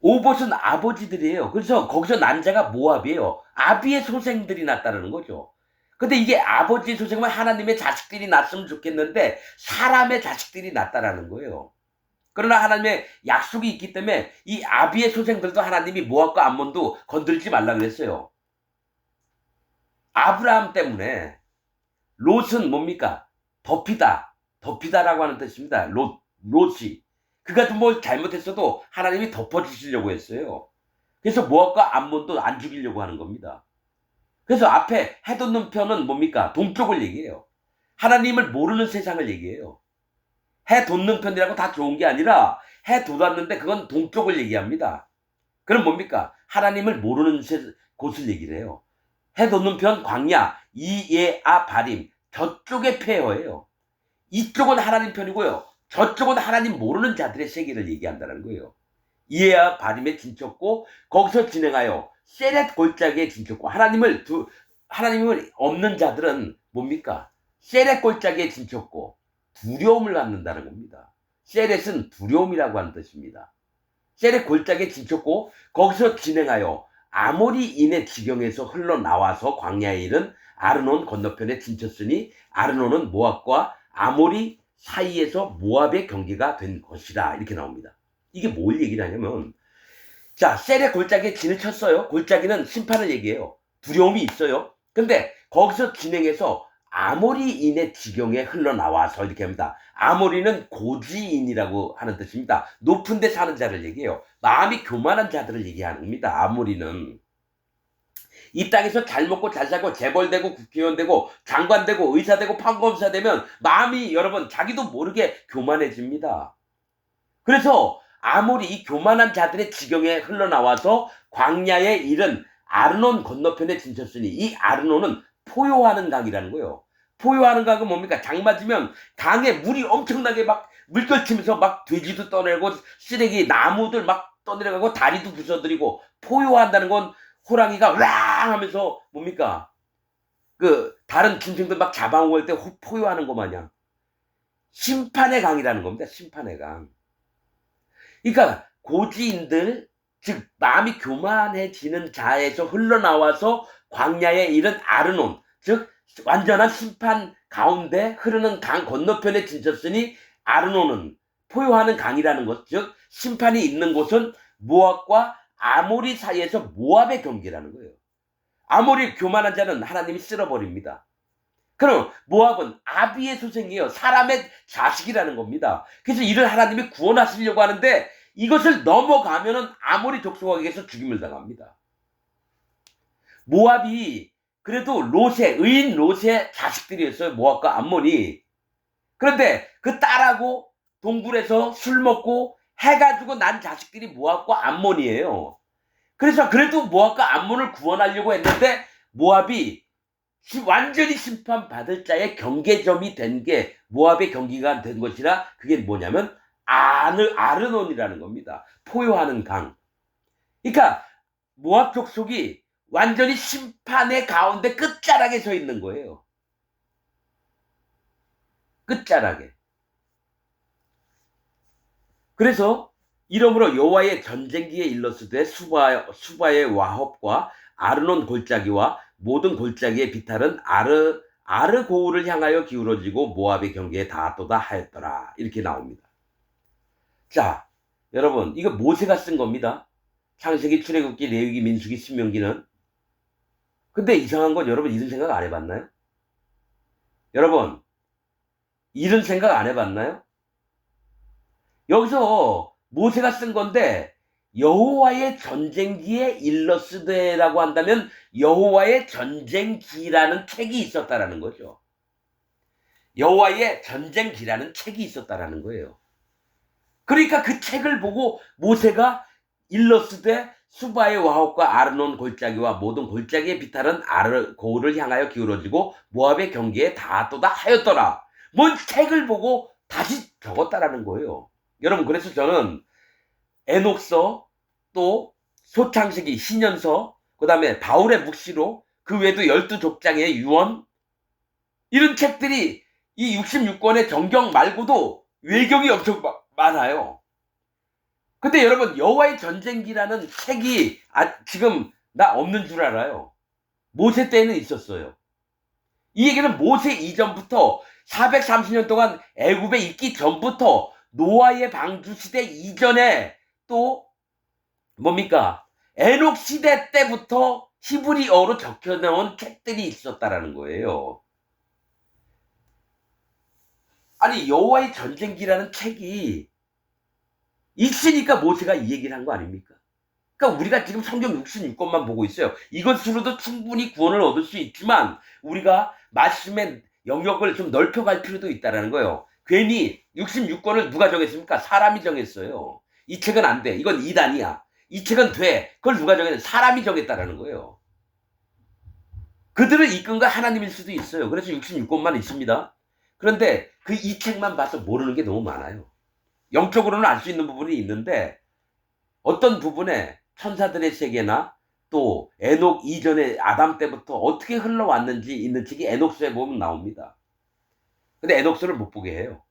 오봇은 아버지들이에요. 그래서 거기서 난 자가 모압이에요. 아비의 소생들이 났다는 거죠. 근데 이게 아버지의 소생은 하나님의 자식들이 났으면 좋겠는데 사람의 자식들이 났다라는 거예요. 그러나 하나님의 약속이 있기 때문에 이 아비의 소생들도 하나님이 모압과 암몬도 건들지 말라 그랬어요. 아브라함 때문에 롯은 뭡니까? 덮이다라고 하는 뜻입니다. 롯이. 그가 좀 뭘 잘못했어도 하나님이 덮어주시려고 했어요. 그래서 모압과 암몬도 안 죽이려고 하는 겁니다. 그래서 앞에 해 돋는 편은 뭡니까? 동쪽을 얘기해요. 하나님을 모르는 세상을 얘기해요. 해 돋는 편이라고 다 좋은 게 아니라 해 돋았는데 그건 동쪽을 얘기합니다. 그럼 뭡니까? 하나님을 모르는 곳을 얘기를 해요. 해 돋는 편 광야 이예아 바림, 저쪽의 폐허예요. 이쪽은 하나님 편이고요. 저쪽은 하나님 모르는 자들의 세계를 얘기한다는 거예요. 이에아 바림에 진쳤고, 거기서 진행하여 세렛 골짜기에 진쳤고. 하나님을 없는 자들은 뭡니까? 세렛 골짜기에 진쳤고 두려움을 갖는다는 겁니다. 세렛은 두려움이라고 하는 뜻입니다. 세렛 골짜기에 진쳤고, 거기서 진행하여 아모리인의 지경에서 흘러나와서 광야에 이른 아르논 건너편에 진쳤으니, 아르논은 모압과 아모리 사이에서 모압의 경계가 된 것이다. 이렇게 나옵니다. 이게 뭘 얘기를 하냐면, 자, 세렛 골짜기에 진을 쳤어요. 골짜기는 심판을 얘기해요. 두려움이 있어요. 근데 거기서 진행해서 아모리인의 지경에 흘러나와서 이렇게 합니다. 아모리는 고지인이라고 하는 뜻입니다. 높은 데 사는 자를 얘기해요. 마음이 교만한 자들을 얘기하는 겁니다. 아모리는. 이 땅에서 잘 먹고 잘 살고 재벌되고 국회의원되고 장관되고 의사되고 판검사 되면 마음이 여러분 자기도 모르게 교만해집니다. 그래서 아모리 이 교만한 자들의 지경에 흘러나와서 광야에 이른 아르논 건너편에 진쳤으니, 이 아르논은 포효하는 강이라는 거예요. 포효하는 강은 뭡니까? 장 맞으면 강에 물이 엄청나게 막 물결치면서 막 돼지도 떠내고 쓰레기 나무들 막 떠내려가고 다리도 부서뜨리고, 포효한다는 건 호랑이가 왕 하면서 뭡니까? 다른 짐승들 막 잡아먹을 때 포효하는 것 마냥 심판의 강이라는 겁니다. 심판의 강. 그러니까 고지인들, 즉 마음이 교만해지는 자에서 흘러나와서 광야에 이른 아르논, 즉 완전한 심판 가운데 흐르는 강 건너편에 진쳤으니, 아르논은 포효하는 강이라는 것, 즉 심판이 있는 곳은 모압과 아모리 사이에서 모압의 경계라는 거예요. 아모리 교만한 자는 하나님이 쓸어버립니다. 그럼 모압은 아비의 소생이에요. 사람의 자식이라는 겁니다. 그래서 이를 하나님이 구원하시려고 하는데 이것을 넘어가면은 아모리 족속에게서 죽임을 당합니다. 모압이 그래도 의인 롯의 자식들이었어요. 모압과 암몬이. 그런데 그 딸하고 동굴에서 술 먹고 해가지고 난 자식들이 모압과 암몬이에요. 그래서 그래도 모압과 암몬을 구원하려고 했는데 모압이 완전히 심판받을 자의 경계점이 된 게 모압의 경기가 된 것이라 그게 뭐냐면 아르논이라는 겁니다. 포효하는 강. 그러니까 모압 족속이 완전히 심판의 가운데 끝자락에 서 있는 거예요. 끝자락에. 그래서 이러므로 여호와의 전쟁기에 일렀으되 수바의 와헙과 아르논 골짜기와 모든 골짜기의 비탈은 아르 고울을 향하여 기울어지고 모압의 경계에 닿았도다 하였더라. 이렇게 나옵니다. 자, 여러분 이거 모세가 쓴 겁니다. 창세기, 출애굽기, 레위기, 민수기, 신명기는. 근데 이상한 건 여러분 이런 생각 안 해봤나요? 여러분 이런 생각 안 해봤나요? 여기서 모세가 쓴 건데 여호와의 전쟁기에 일러스되라고 한다면 여호와의 전쟁기라는 책이 있었다라는 거죠. 여호와의 전쟁기라는 책이 있었다라는 거예요. 그러니까 그 책을 보고 모세가 일러스되 수바의 와헙과 아르논 골짜기와 모든 골짜기의 비탈은 아르 고울을 향하여 기울어지고 모압의 경계에 닿았도다 하였더라. 뭔 책을 보고 다시 적었다라는 거예요. 여러분 그래서 저는 에녹서 또 소창세기, 신연서, 그 다음에 바울의 묵시록, 그 외에도 12족장의 유언, 이런 책들이 이 66권의 정경 말고도 외경이 엄청 많아요. 근데 여러분 여호와의 전쟁기라는 책이 지금 나 없는 줄 알아요. 모세 때에는 있었어요. 이 얘기는 모세 이전부터 430년 동안 애굽에 있기 전부터 노아의 방주 시대 이전에 또 뭡니까? 에녹 시대 때부터 히브리어로 적혀놓은 책들이 있었다라는 거예요. 아니 여호와의 전쟁기라는 책이 있으니까 모세가 이 얘기를 한 거 아닙니까? 그러니까 우리가 지금 성경 66권만 보고 있어요. 이것으로도 충분히 구원을 얻을 수 있지만 우리가 말씀의 영역을 좀 넓혀갈 필요도 있다라는 거예요. 괜히 66권을 누가 정했습니까? 사람이 정했어요. 이 책은 안 돼. 이건 이단이야. 이 책은 돼. 그걸 누가 정했냐? 사람이 정했다라는 거예요. 그들을 이끈 거 하나님일 수도 있어요. 그래서 66권만 있습니다. 그런데 그 이 책만 봐서 모르는 게 너무 많아요. 영적으로는 알 수 있는 부분이 있는데 어떤 부분에 천사들의 세계나 또 에녹 이전에 아담 때부터 어떻게 흘러왔는지 있는 책이 에녹서에 보면 나옵니다. 근데 에녹서를 못 보게 해요.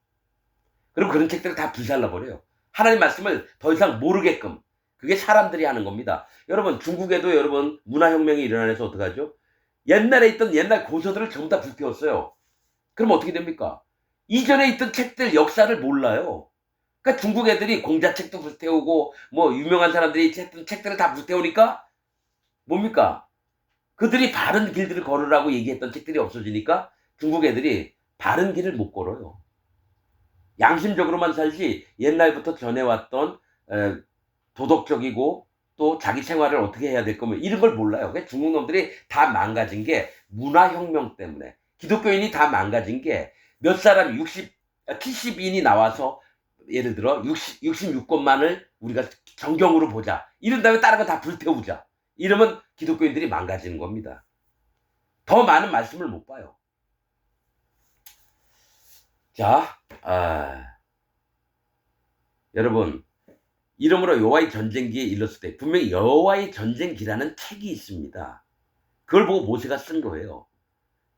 그럼 그런 책들을 다 불살라버려요. 하나님 말씀을 더 이상 모르게끔. 그게 사람들이 하는 겁니다. 여러분 중국에도 여러분 문화혁명이 일어나서 어떡하죠? 옛날에 있던 옛날 고서들을 전부 다 불태웠어요. 그럼 어떻게 됩니까? 이전에 있던 책들 역사를 몰라요. 그러니까 중국 애들이 공자책도 불태우고 뭐 유명한 사람들이 했던 책들을 다 불태우니까 뭡니까? 그들이 바른 길들을 걸으라고 얘기했던 책들이 없어지니까 중국 애들이 바른 길을 못 걸어요. 양심적으로만 살지 옛날부터 전해왔던 도덕적이고 또 자기 생활을 어떻게 해야 될 거면 이런 걸 몰라요. 그러니까 중국 놈들이 다 망가진 게 문화혁명 때문에. 기독교인이 다 망가진 게 몇 사람 70인이 나와서 예를 들어 66권만을 우리가 정경으로 보자. 이런 다음에 다른 거 다 불태우자. 이러면 기독교인들이 망가지는 겁니다. 더 많은 말씀을 못 봐요. 자, 여러분 이러므로 여호와의 전쟁기에 일렀을 때 분명히 여호와의 전쟁기라는 책이 있습니다. 그걸 보고 모세가 쓴 거예요.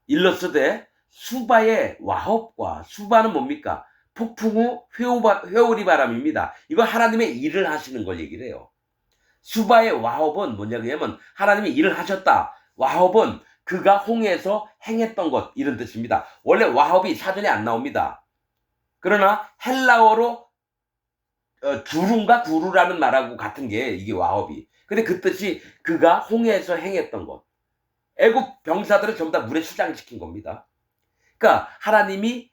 일렀으되 수바의 와헙과 수바는 뭡니까? 폭풍 후 회오리 바람입니다. 이거 하나님의 일을 하시는 걸 얘기를 해요. 수바의 와헙은 뭐냐면 하나님이 일을 하셨다. 와헙은 그가 홍해에서 행했던 것 이런 뜻입니다. 원래 와헙이 사전에 안 나옵니다. 그러나 헬라어로 주루인가 구루라는 말하고 같은 게 이게 와헙이. 근데 그 뜻이 그가 홍해에서 행했던 것. 애굽 병사들을 전부 다 물에 수장시킨 겁니다. 그러니까 하나님이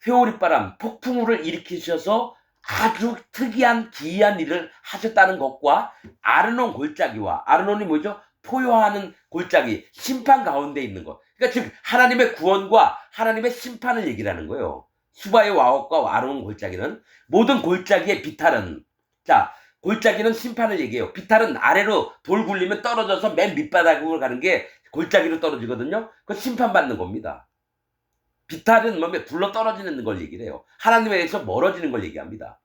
회오리바람, 폭풍우를 일으키셔서 아주 특이한 기이한 일을 하셨다는 것과 아르논 골짜기와 아르논이 뭐죠? 포효하는 골짜기, 심판 가운데 있는 것. 그러니까 즉 하나님의 구원과 하나님의 심판을 얘기를 하는 거예요. 수바의 와헙과 아르논 골짜기는 모든 골짜기의 비탈은 자 골짜기는 심판을 얘기해요. 비탈은 아래로 돌 굴리면 떨어져서 맨 밑바닥으로 가는 게 골짜기로 떨어지거든요. 그 심판받는 겁니다. 비탈은 뭐면 굴러 떨어지는 걸 얘기를 해요. 하나님에게서 멀어지는 걸 얘기합니다.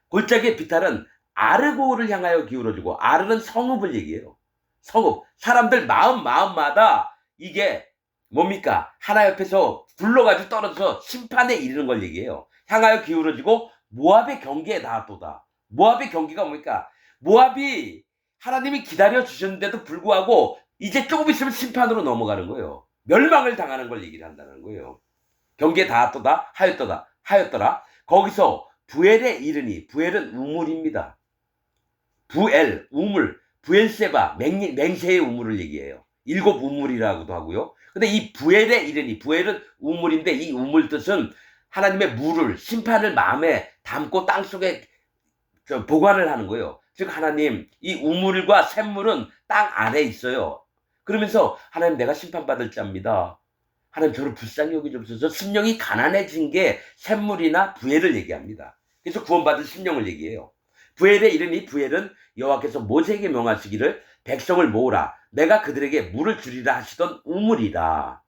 골짜기의 비탈은 아르고를 향하여 기울어지고, 아르는 성읍을 얘기해요. 성읍. 사람들 마음마다 이게 뭡니까? 하나 옆에서 굴러가지고 떨어져서 심판에 이르는 걸 얘기해요. 향하여 기울어지고 모압의 경계에 닿았도다. 모압의 경계가 뭡니까? 모압이 하나님이 기다려 주셨는데도 불구하고 이제 조금 있으면 심판으로 넘어가는 거예요. 멸망을 당하는 걸 얘기를 한다는 거예요. 경계에 닿았도다 하였더라. 거기서 부엘에 이르니, 부엘은 우물입니다. 부엘, 우물, 부엘세바, 맹세의 우물을 얘기해요. 7 우물이라고도 하고요. 근데 이 부엘에 이르니, 부엘은 우물인데 이 우물 뜻은 하나님의 물을, 심판을 마음에 담고 땅속에 보관을 하는 거예요. 즉 하나님, 이 우물과 샘물은 땅 안에 있어요. 그러면서 하나님, 내가 심판받을 자입니다. 하나님, 저를 불쌍히 여기주옵소서. 심령이 가난해진 게 샘물이나 부엘을 얘기합니다. 그래서 구원받은 심령을 얘기해요. 부엘에 이르니, 부엘은 여호와께서 모세에게 명하시기를 백성을 모으라, 내가 그들에게 물을 주리라 하시던 우물이라.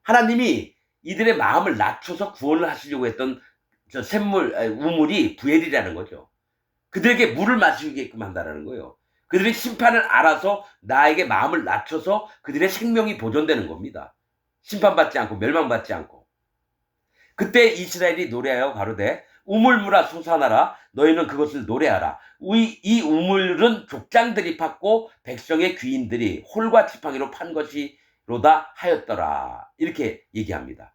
하나님이 이들의 마음을 낮춰서 구원을 하시려고 했던 저 샘물, 우물이 부엘이라는 거죠. 그들에게 물을 마시게끔 한다는 거예요. 그들이 심판을 알아서 나에게 마음을 낮춰서 그들의 생명이 보존되는 겁니다. 심판받지 않고 멸망받지 않고. 그때 이스라엘이 노래하여 가로되 우물물아 솟아나라, 너희는 그것을 노래하라. 이 우물은 족장들이 팠고 백성의 귀인들이 홀과 지팡이로 판 것이로다 하였더라. 이렇게 얘기합니다.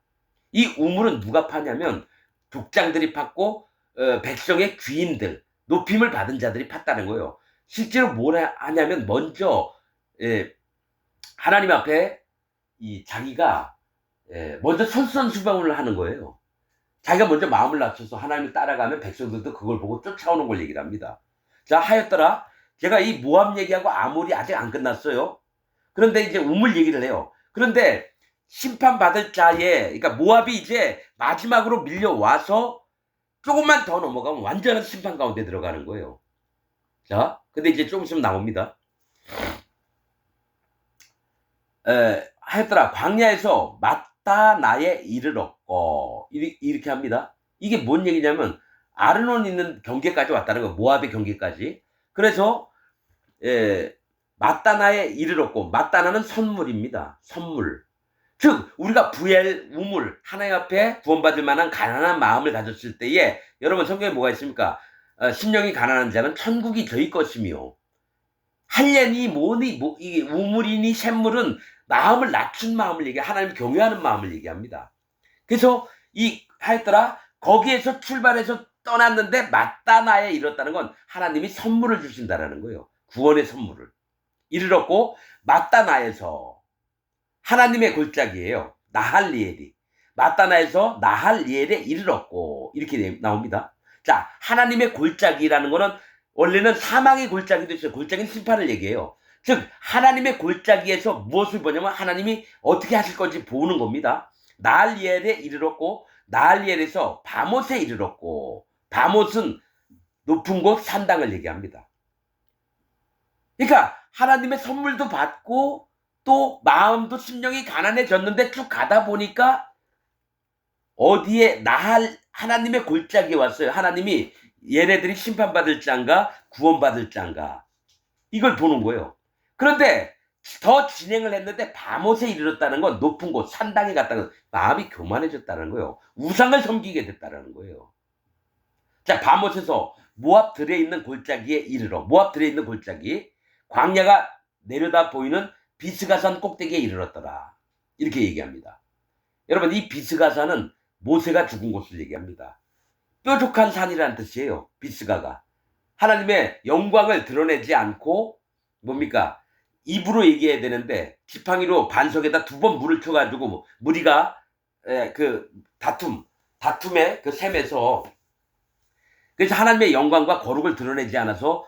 이 우물은 누가 파냐면 족장들이 팠고 백성의 귀인들, 높임을 받은 자들이 팠다는 거예요. 실제로 뭘 하냐면 먼저 하나님 앞에 자기가 먼저 솔선수범을 하는 거예요. 자기가 먼저 마음을 낮춰서 하나님을 따라가면 백성들도 그걸 보고 쫓아오는 걸 얘기를 합니다. 자, 하였더라. 제가 이 모압 얘기하고 아몰이 아직 안 끝났어요. 그런데 이제 우물 얘기를 해요. 그런데 심판받을 자에, 그러니까 모압이 이제 마지막으로 밀려와서 조금만 더 넘어가면 완전한 심판 가운데 들어가는 거예요. 자, 근데 이제 조금 있으면 나옵니다. 하였더라. 광야에서 마따나에 이르렀고, 이렇게 합니다. 이게 뭔 얘기냐면 아르논 있는 경계까지 왔다는 거예요. 모압의 경계까지. 그래서 마따나에 이르렀고, 마따나는 선물입니다. 선물. 즉 우리가 부엘, 우물, 하나님 앞에 구원받을 만한 가난한 마음을 가졌을 때에, 여러분 성경에 뭐가 있습니까? 심령이 가난한 자는 천국이 저희 것이며, 할례니 뭐니 이 우물이니 샘물은 마음을 낮춘 마음을 얘기해, 하나님을 경외하는 마음을 얘기합니다. 그래서 하였더라. 거기에서 출발해서 떠났는데 마따나에 이르렀다는 건 하나님이 선물을 주신다라는 거예요. 구원의 선물을. 이르렀고 마따나에서, 하나님의 골짜기예요. 나할리엘이. 마따나에서 나할리엘에 이르렀고, 이렇게 나옵니다. 자, 하나님의 골짜기라는 거는 원래는 사망의 골짜기도 있어요. 골짜기는 심판을 얘기해요. 즉 하나님의 골짜기에서 무엇을 보냐면 하나님이 어떻게 하실 건지 보는 겁니다. 나할리엘에 이르렀고, 나할리엘에서 바못에 이르렀고, 바못은 높은 곳 산당을 얘기합니다. 그러니까 하나님의 선물도 받고 또 마음도 심령이 가난해졌는데 쭉 가다 보니까 어디에 하나님의 골짜기에 왔어요. 하나님이 얘네들이 심판받을 짠가 구원받을 짠가, 이걸 보는 거예요. 그런데 더 진행을 했는데 바못에 이르렀다는 건 높은 곳 산당에 갔다는 건 마음이 교만해졌다는 거예요. 우상을 섬기게 됐다는 거예요. 자, 바못에서 모압 들에 있는 골짜기에 이르러, 모압 들에 있는 골짜기, 광야가 내려다 보이는 비스가산 꼭대기에 이르렀더라. 이렇게 얘기합니다. 여러분, 이 비스가산은 모세가 죽은 곳을 얘기합니다. 뾰족한 산이라는 뜻이에요. 비스가가 하나님의 영광을 드러내지 않고 뭡니까? 입으로 얘기해야 되는데 지팡이로 반석에다 2번 물을 쳐가지고 무리가 그 다툼의 그 셈에서, 그래서 하나님의 영광과 거룩을 드러내지 않아서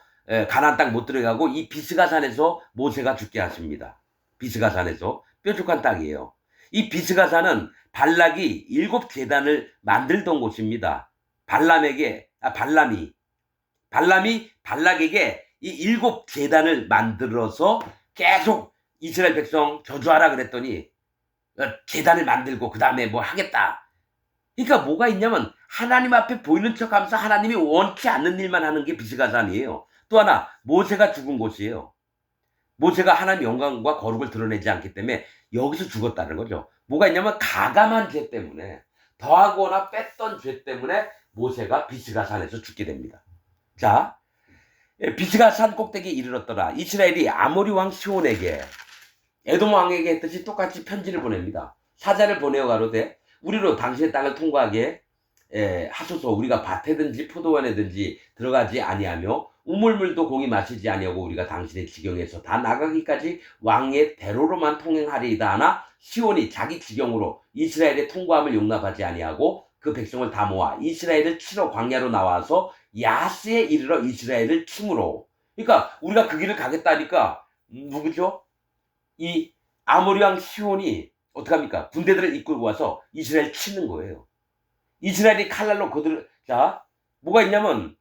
가나안 땅 못 들어가고 이 비스가산에서 모세가 죽게 하십니다. 비스가산에서 뾰족한 땅이에요. 이 비스가산은 발락이 7 계단을 만들던 곳입니다. 발람이 발락에게 이 7 계단을 만들어서 계속 이스라엘 백성 저주하라 그랬더니 제단을 만들고 그 다음에 뭐 하겠다. 그러니까 뭐가 있냐면 하나님 앞에 보이는 척하면서 하나님이 원치 않는 일만 하는 게 비스가산이에요. 또 하나 모세가 죽은 곳이에요. 모세가 하나님 영광과 거룩을 드러내지 않기 때문에 여기서 죽었다는 거죠. 뭐가 있냐면 가감한 죄 때문에 더하거나 뺐던 죄 때문에 모세가 비스가산에서 죽게 됩니다. 자, 비스가산 꼭대기에 이르렀더라. 이스라엘이 아모리 왕 시온에게 에돔 왕에게 했듯이 똑같이 편지를 보냅니다. 사자를 보내어 가로되 우리로 당신의 땅을 통과하게 하소서. 우리가 밭에든지 포도원에든지 들어가지 아니하며 우물물도 공이 마시지 아니하고 우리가 당신의 지경에서 다 나가기까지 왕의 대로로만 통행하리이다 하나 시온이 자기 지경으로 이스라엘의 통과함을 용납하지 아니하고 그 백성을 다 모아 이스라엘을 치러 광야로 나와서 야스에 이르러 이스라엘을 침으로. 그러니까 우리가 그 길을 가겠다니까 누구죠? 이 아모리 왕 시온이 어떡합니까? 군대들을 이끌고 와서 이스라엘 치는 거예요. 이스라엘이 칼날로 그들을, 자, 뭐가 있냐면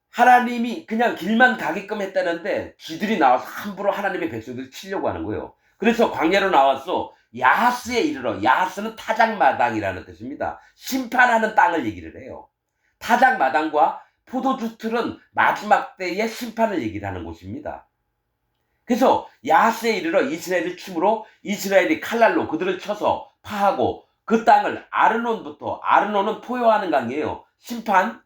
하나님이 그냥 길만 가게끔 했다는데 쥐들이 나와서 함부로 하나님의 백성들을 치려고 하는 거예요. 그래서 광야로 나와서 야하스에 이르러, 야하스는 타작마당이라는 뜻입니다. 심판하는 땅을 얘기를 해요. 타작마당과 포도주 틀은 마지막 때의 심판을 얘기를 하는 곳입니다. 그래서 야하스에 이르러 이스라엘을 침으로 이스라엘이 칼날로 그들을 쳐서 파하고 그 땅을 아르논부터, 아르논은 포효하는 강이에요. 심판,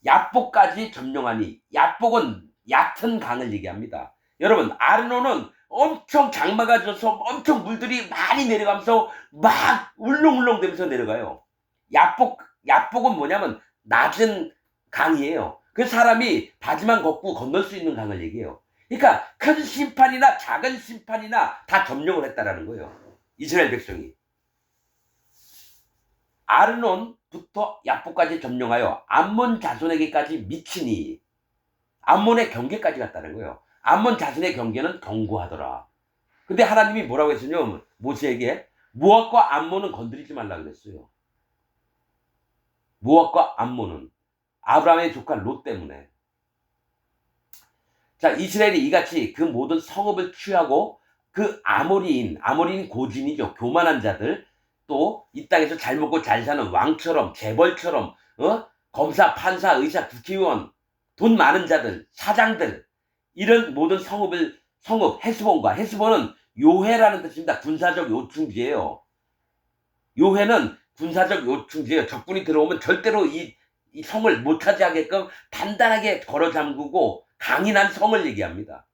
야복까지 점령하니, 야복은 얕은 강을 얘기합니다. 여러분, 아르논은 엄청 장마가 져서 엄청 물들이 많이 내려가면서 막 울렁울렁 되면서 내려가요. 야복은 뭐냐면 낮은 강이에요. 그 사람이 바지만 걷고 건널 수 있는 강을 얘기해요. 그러니까 큰 심판이나 작은 심판이나 다 점령을 했다라는 거예요. 이스라엘 백성이. 아르논부터 야복까지 점령하여 암몬 자손에게까지 미치니, 암몬의 경계까지 갔다는 거예요. 암몬 자손의 경계는 견고하더라. 근데 하나님이 뭐라고 했으냐면 모세에게 모압과 암몬은 건드리지 말라 그랬어요. 모압과 암몬은 아브라함의 조카 롯 때문에. 자, 이스라엘이 이같이 그 모든 성읍을 취하고 그 아모리인 고진이죠. 교만한 자들, 또 이 땅에서 잘 먹고 잘 사는 왕처럼, 재벌처럼, 검사, 판사, 의사, 국회의원, 돈 많은 자들, 사장들, 이런 모든 성읍, 헤스본은 요해라는 뜻입니다. 군사적 요충지예요. 요해는 군사적 요충지예요. 적군이 들어오면 절대로 이 성을 못 차지하게끔 단단하게 걸어 잠그고 강인한 성을 얘기합니다.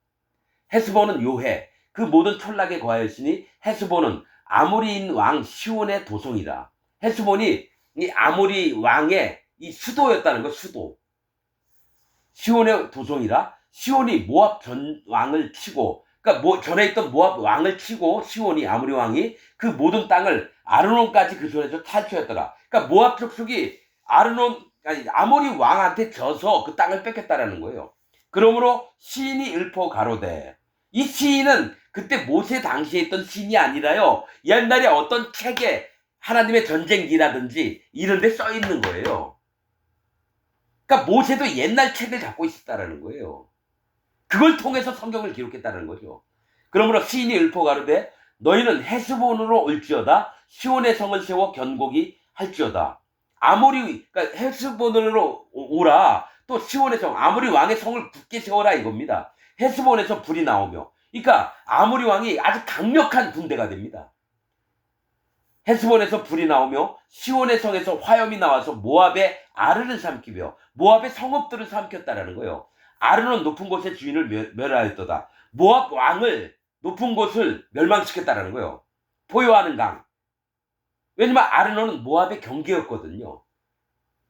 헤스본은 요해, 그 모든 촌락에 거하였으니 헤스본은 아모리인 왕 시온의 도성이라. 헤스본이 이 아모리 왕의 이 수도였다는 거, 수도. 시온의 도성이라. 시온이 모압 전 왕을 치고, 그러니까 전에 있던 모압 왕을 치고 시온이, 아모리 왕이 그 모든 땅을 아르논까지 그 손에서 탈취했더라. 그러니까 모압 족속이 아모리 왕한테 져서 그 땅을 뺏겼다라는 거예요. 그러므로 시인이 읊어 가로되, 이 시인은 그때 모세 당시에 있던 시인이 아니라요, 옛날에 어떤 책에 하나님의 전쟁기라든지 이런 데 써 있는 거예요. 그러니까 모세도 옛날 책을 갖고 있었다라는 거예요. 그걸 통해서 성경을 기록했다는 거죠. 그러므로 시인이 읊어 가로되 너희는 헤스본으로 올지어다. 시온의 성을 세워 견고히 할지어다. 그러니까 헤스본으로 오라. 또 시온의 성, 아모리 왕의 성을 굳게 세워라 이겁니다. 헤스본에서 불이 나오며, 그러니까 아모리 왕이 아주 강력한 군대가 됩니다. 헤스본에서 불이 나오며 시온의 성에서 화염이 나와서 모압의 아르를 삼키며 모압의 성읍들을 삼켰다라는 거예요. 아르는 높은 곳의 주인을 멸하였도다. 모압 왕을, 높은 곳을 멸망시켰다라는 거예요. 포효하는 강. 왜냐면 아르논은 모압의 경계였거든요.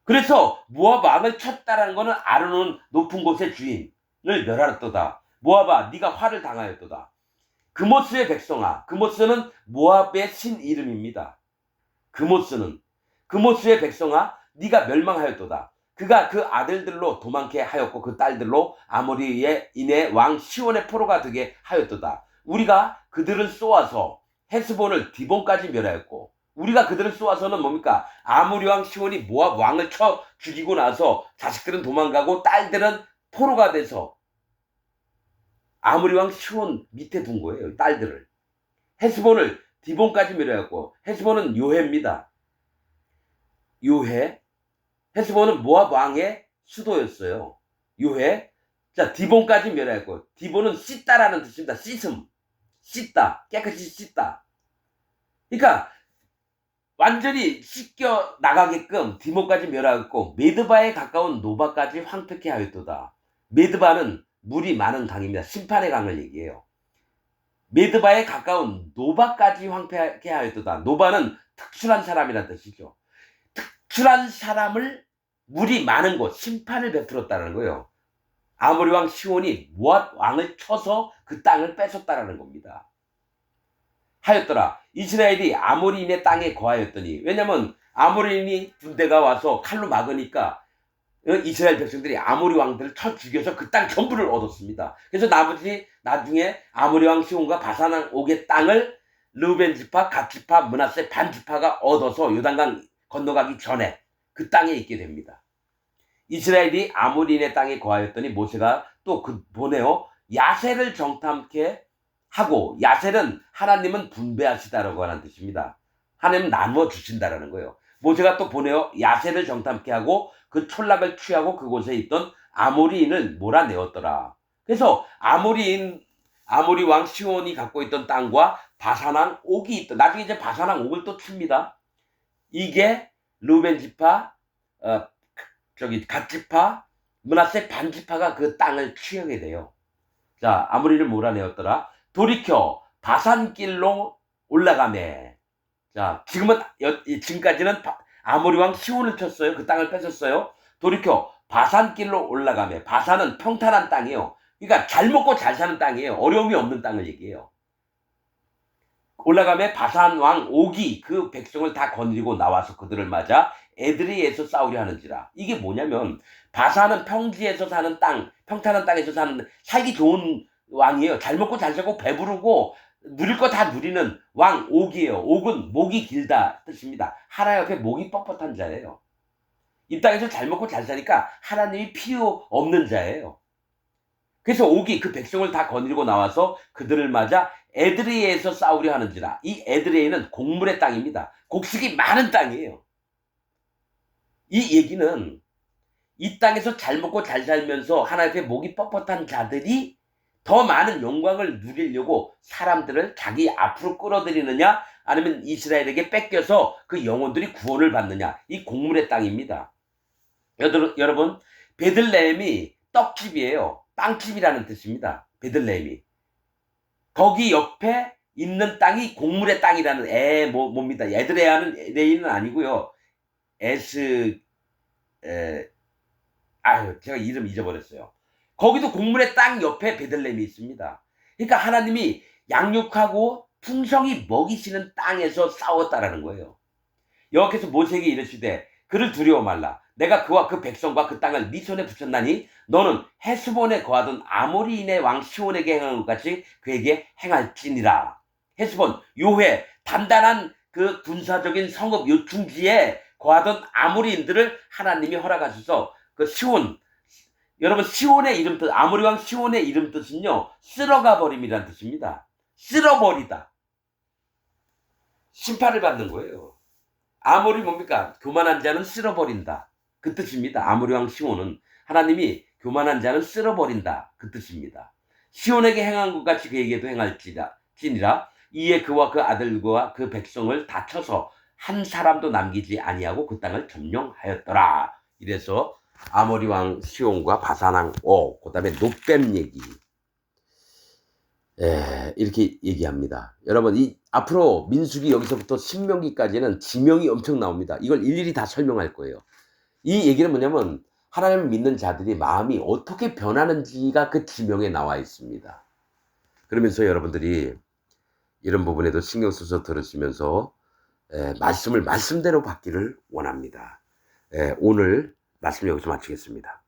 그래서 모압 왕을 쳤다라는 거는 아르논 높은 곳의 주인을 멸하였도다. 모압아, 네가 화를 당하였도다. 그모스의 백성아, 그모스는 모압의 신 이름입니다. 그모스의 백성아, 네가 멸망하였도다. 그가 그 아들들로 도망케 하였고 그 딸들로 아모리의 인해 왕 시온의 포로가 되게 하였도다. 우리가 그들을 쏘아서 헤스본을 디본까지 멸하였고, 우리가 그들을 쏘아서는 뭡니까? 아모리 왕 시온이 모압 왕을 쳐 죽이고 나서 자식들은 도망가고 딸들은 포로가 돼서 아모리 왕 시온 밑에 둔 거예요. 딸들을. 헤스본을 디본까지 멸해갖고, 헤스본은 요해입니다. 요해. 헤스본은 모압 왕의 수도였어요. 요해. 자, 디본까지 멸해갖고, 디본은 씻다라는 뜻입니다. 씻음. 씻다. 깨끗이 씻다. 그러니까 완전히 씻겨 나가게끔 디본까지 멸하였고, 메드바에 가까운 노바까지 황폐케 하였도다. 메드바는 물이 많은 강입니다. 심판의 강을 얘기해요. 메드바에 가까운 노바까지 황폐케 하였도다. 노바는 특출한 사람이라는 뜻이죠. 특출한 사람을 물이 많은 곳, 심판을 베풀었다는 거예요. 아모리 왕 시온이 모압 왕을 쳐서 그 땅을 뺏었다는 겁니다. 하였더라. 이스라엘이 아모리인의 땅에 거하였더니, 왜냐면 아모리인이 군대가 와서 칼로 막으니까 이스라엘 백성들이 아모리 왕들을 쳐 죽여서 그 땅 전부를 얻었습니다. 그래서 나중에 아모리 왕 시온과 바산 왕 옥의 땅을 르우벤 지파, 갓 지파, 므낫세 반 지파가 얻어서 요단강 건너가기 전에 그 땅에 있게 됩니다. 이스라엘이 아모리인의 땅에 거하였더니 모세가 또 보내어 야셀을 정탐케 하고, 야셀은 하나님은 분배하시다라고 하는 뜻입니다. 하나님은 나누어 주신다라는 거예요. 모세가 또 보내어 야셀을 정탐케 하고 그 촌락을 취하고 그곳에 있던 아모리인을 몰아내었더라. 그래서 아모리 왕 시온이 갖고 있던 땅과 바산 왕 옥이 있던, 나중에 이제 바산 왕 옥을 또 칩니다. 이게 르우벤 지파, 갓 지파, 므낫세 반 지파가 그 땅을 취하게 돼요. 자, 아모리를 몰아내었더라. 돌이켜 바산길로 올라가매. 자, 지금까지는 아모리 왕 시온을 쳤어요. 그 땅을 뺏었어요. 돌이켜 바산길로 올라가매. 바산은 평탄한 땅이에요. 그러니까 잘 먹고 잘 사는 땅이에요. 어려움이 없는 땅을 얘기해요. 올라가매 바산 왕 옥이 그 백성을 다 거느리고 나와서 그들을 맞아 에드레이에서 싸우려 하는지라. 이게 뭐냐면, 바산은 평지에서 사는 땅, 평탄한 땅에서 사는, 살기 좋은 왕이에요. 잘 먹고 잘 살고 배부르고 누릴 거 다 누리는 왕 옥이에요. 옥은 목이 길다 뜻입니다. 하나님 앞에 목이 뻣뻣한 자예요. 이 땅에서 잘 먹고 잘 사니까 하나님이 필요 없는 자예요. 그래서 옥이 그 백성을 다 거느리고 나와서 그들을 맞아 에드레이에서 싸우려 하는지라. 이 에드레이는 곡물의 땅입니다. 곡식이 많은 땅이에요. 이 얘기는 이 땅에서 잘 먹고 잘 살면서 하나님 앞에 목이 뻣뻣한 자들이 더 많은 영광을 누리려고 사람들을 자기 앞으로 끌어들이느냐, 아니면 이스라엘에게 뺏겨서 그 영혼들이 구원을 받느냐, 이 곡물의 땅입니다. 여러분, 베들레헴이 떡집이에요. 빵집이라는 뜻입니다. 베들레헴이. 거기 옆에 있는 땅이 곡물의 땅이라는, 뭡니다. 에드레이는 아니고요. 제가 이름 잊어버렸어요. 거기도 곡물의 땅 옆에 베들레헴이 있습니다. 그러니까 하나님이 양육하고 풍성히 먹이시는 땅에서 싸웠다라는 거예요. 여호와께서 모세에게 이르시되 그를 두려워 말라. 내가 그와 그 백성과 그 땅을 네 손에 붙였나니 너는 헤스본에 거하던 아모리인의 왕 시온에게 행한 것 같이 그에게 행할지니라. 헤스본, 요해, 단단한 그 군사적인 성읍 요충지에 거하던 아모리인들을 하나님이 허락하셔서 그 시온, 여러분, 시온의 이름 뜻, 아모리 왕 시온의 이름 뜻은요, 쓸어가 버림이라는 뜻입니다. 쓸어버리다. 심판을 받는 거예요. 아모리 뭡니까? 교만한 자는 쓸어버린다. 그 뜻입니다. 아모리 왕 시온은 하나님이 교만한 자는 쓸어버린다. 그 뜻입니다. 시온에게 행한 것 같이 그에게도 행할지니라. 이에 그와 그 아들과 그 백성을 다 쳐서 한 사람도 남기지 아니하고 그 땅을 점령하였더라. 이래서 아모리 왕 시온과 바산 왕 옥, 그 다음에 놋뱀 얘기, 이렇게 얘기합니다. 여러분, 앞으로 민수기 여기서부터 신명기까지는 지명이 엄청 나옵니다. 이걸 일일이 다 설명할 거예요. 이 얘기는 뭐냐면 하나님을 믿는 자들이 마음이 어떻게 변하는지가 그 지명에 나와 있습니다. 그러면서 여러분들이 이런 부분에도 신경 써서 들으시면서 말씀을 말씀대로 받기를 원합니다. 오늘 말씀 여기서 마치겠습니다.